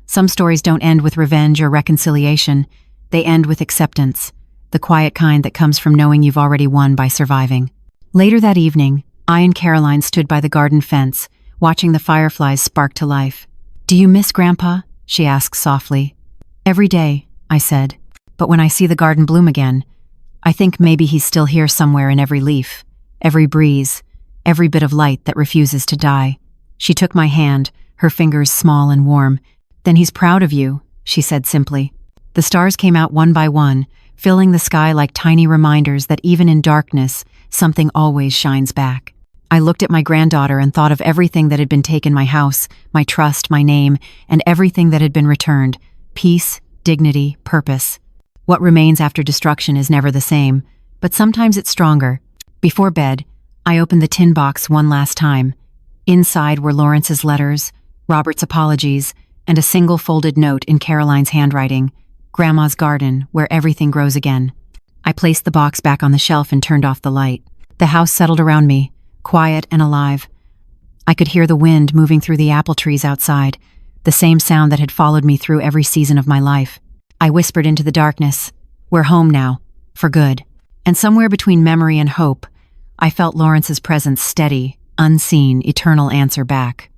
A: Some stories don't end with revenge or reconciliation. They end with acceptance, the quiet kind that comes from knowing you've already won by surviving. Later that evening, I and Caroline stood by the garden fence, watching the fireflies spark to life. "Do you miss Grandpa?" she asked softly. Every day, I said. But when I see the garden bloom again, I think maybe he's still here somewhere in every leaf, every breeze, every bit of light that refuses to die. She took my hand, her fingers small and warm. Then he's proud of you, she said simply. The stars came out one by one, filling the sky like tiny reminders that even in darkness, something always shines back. I looked at my granddaughter and thought of everything that had been taken: my house, my trust, my name, and everything that had been returned: peace, dignity, purpose. What remains after destruction is never the same, but sometimes it's stronger. Before bed, I opened the tin box one last time. Inside were Lawrence's letters, Robert's apologies, and a single folded note in Caroline's handwriting: Grandma's garden, where everything grows again. I placed the box back on the shelf and turned off the light. The house settled around me, quiet and alive. I could hear the wind moving through the apple trees outside, the same sound that had followed me through every season of my life. I whispered into the darkness, "We're home now, for good." And somewhere between memory and hope, I felt Lawrence's presence: steady, unseen, eternal answer back.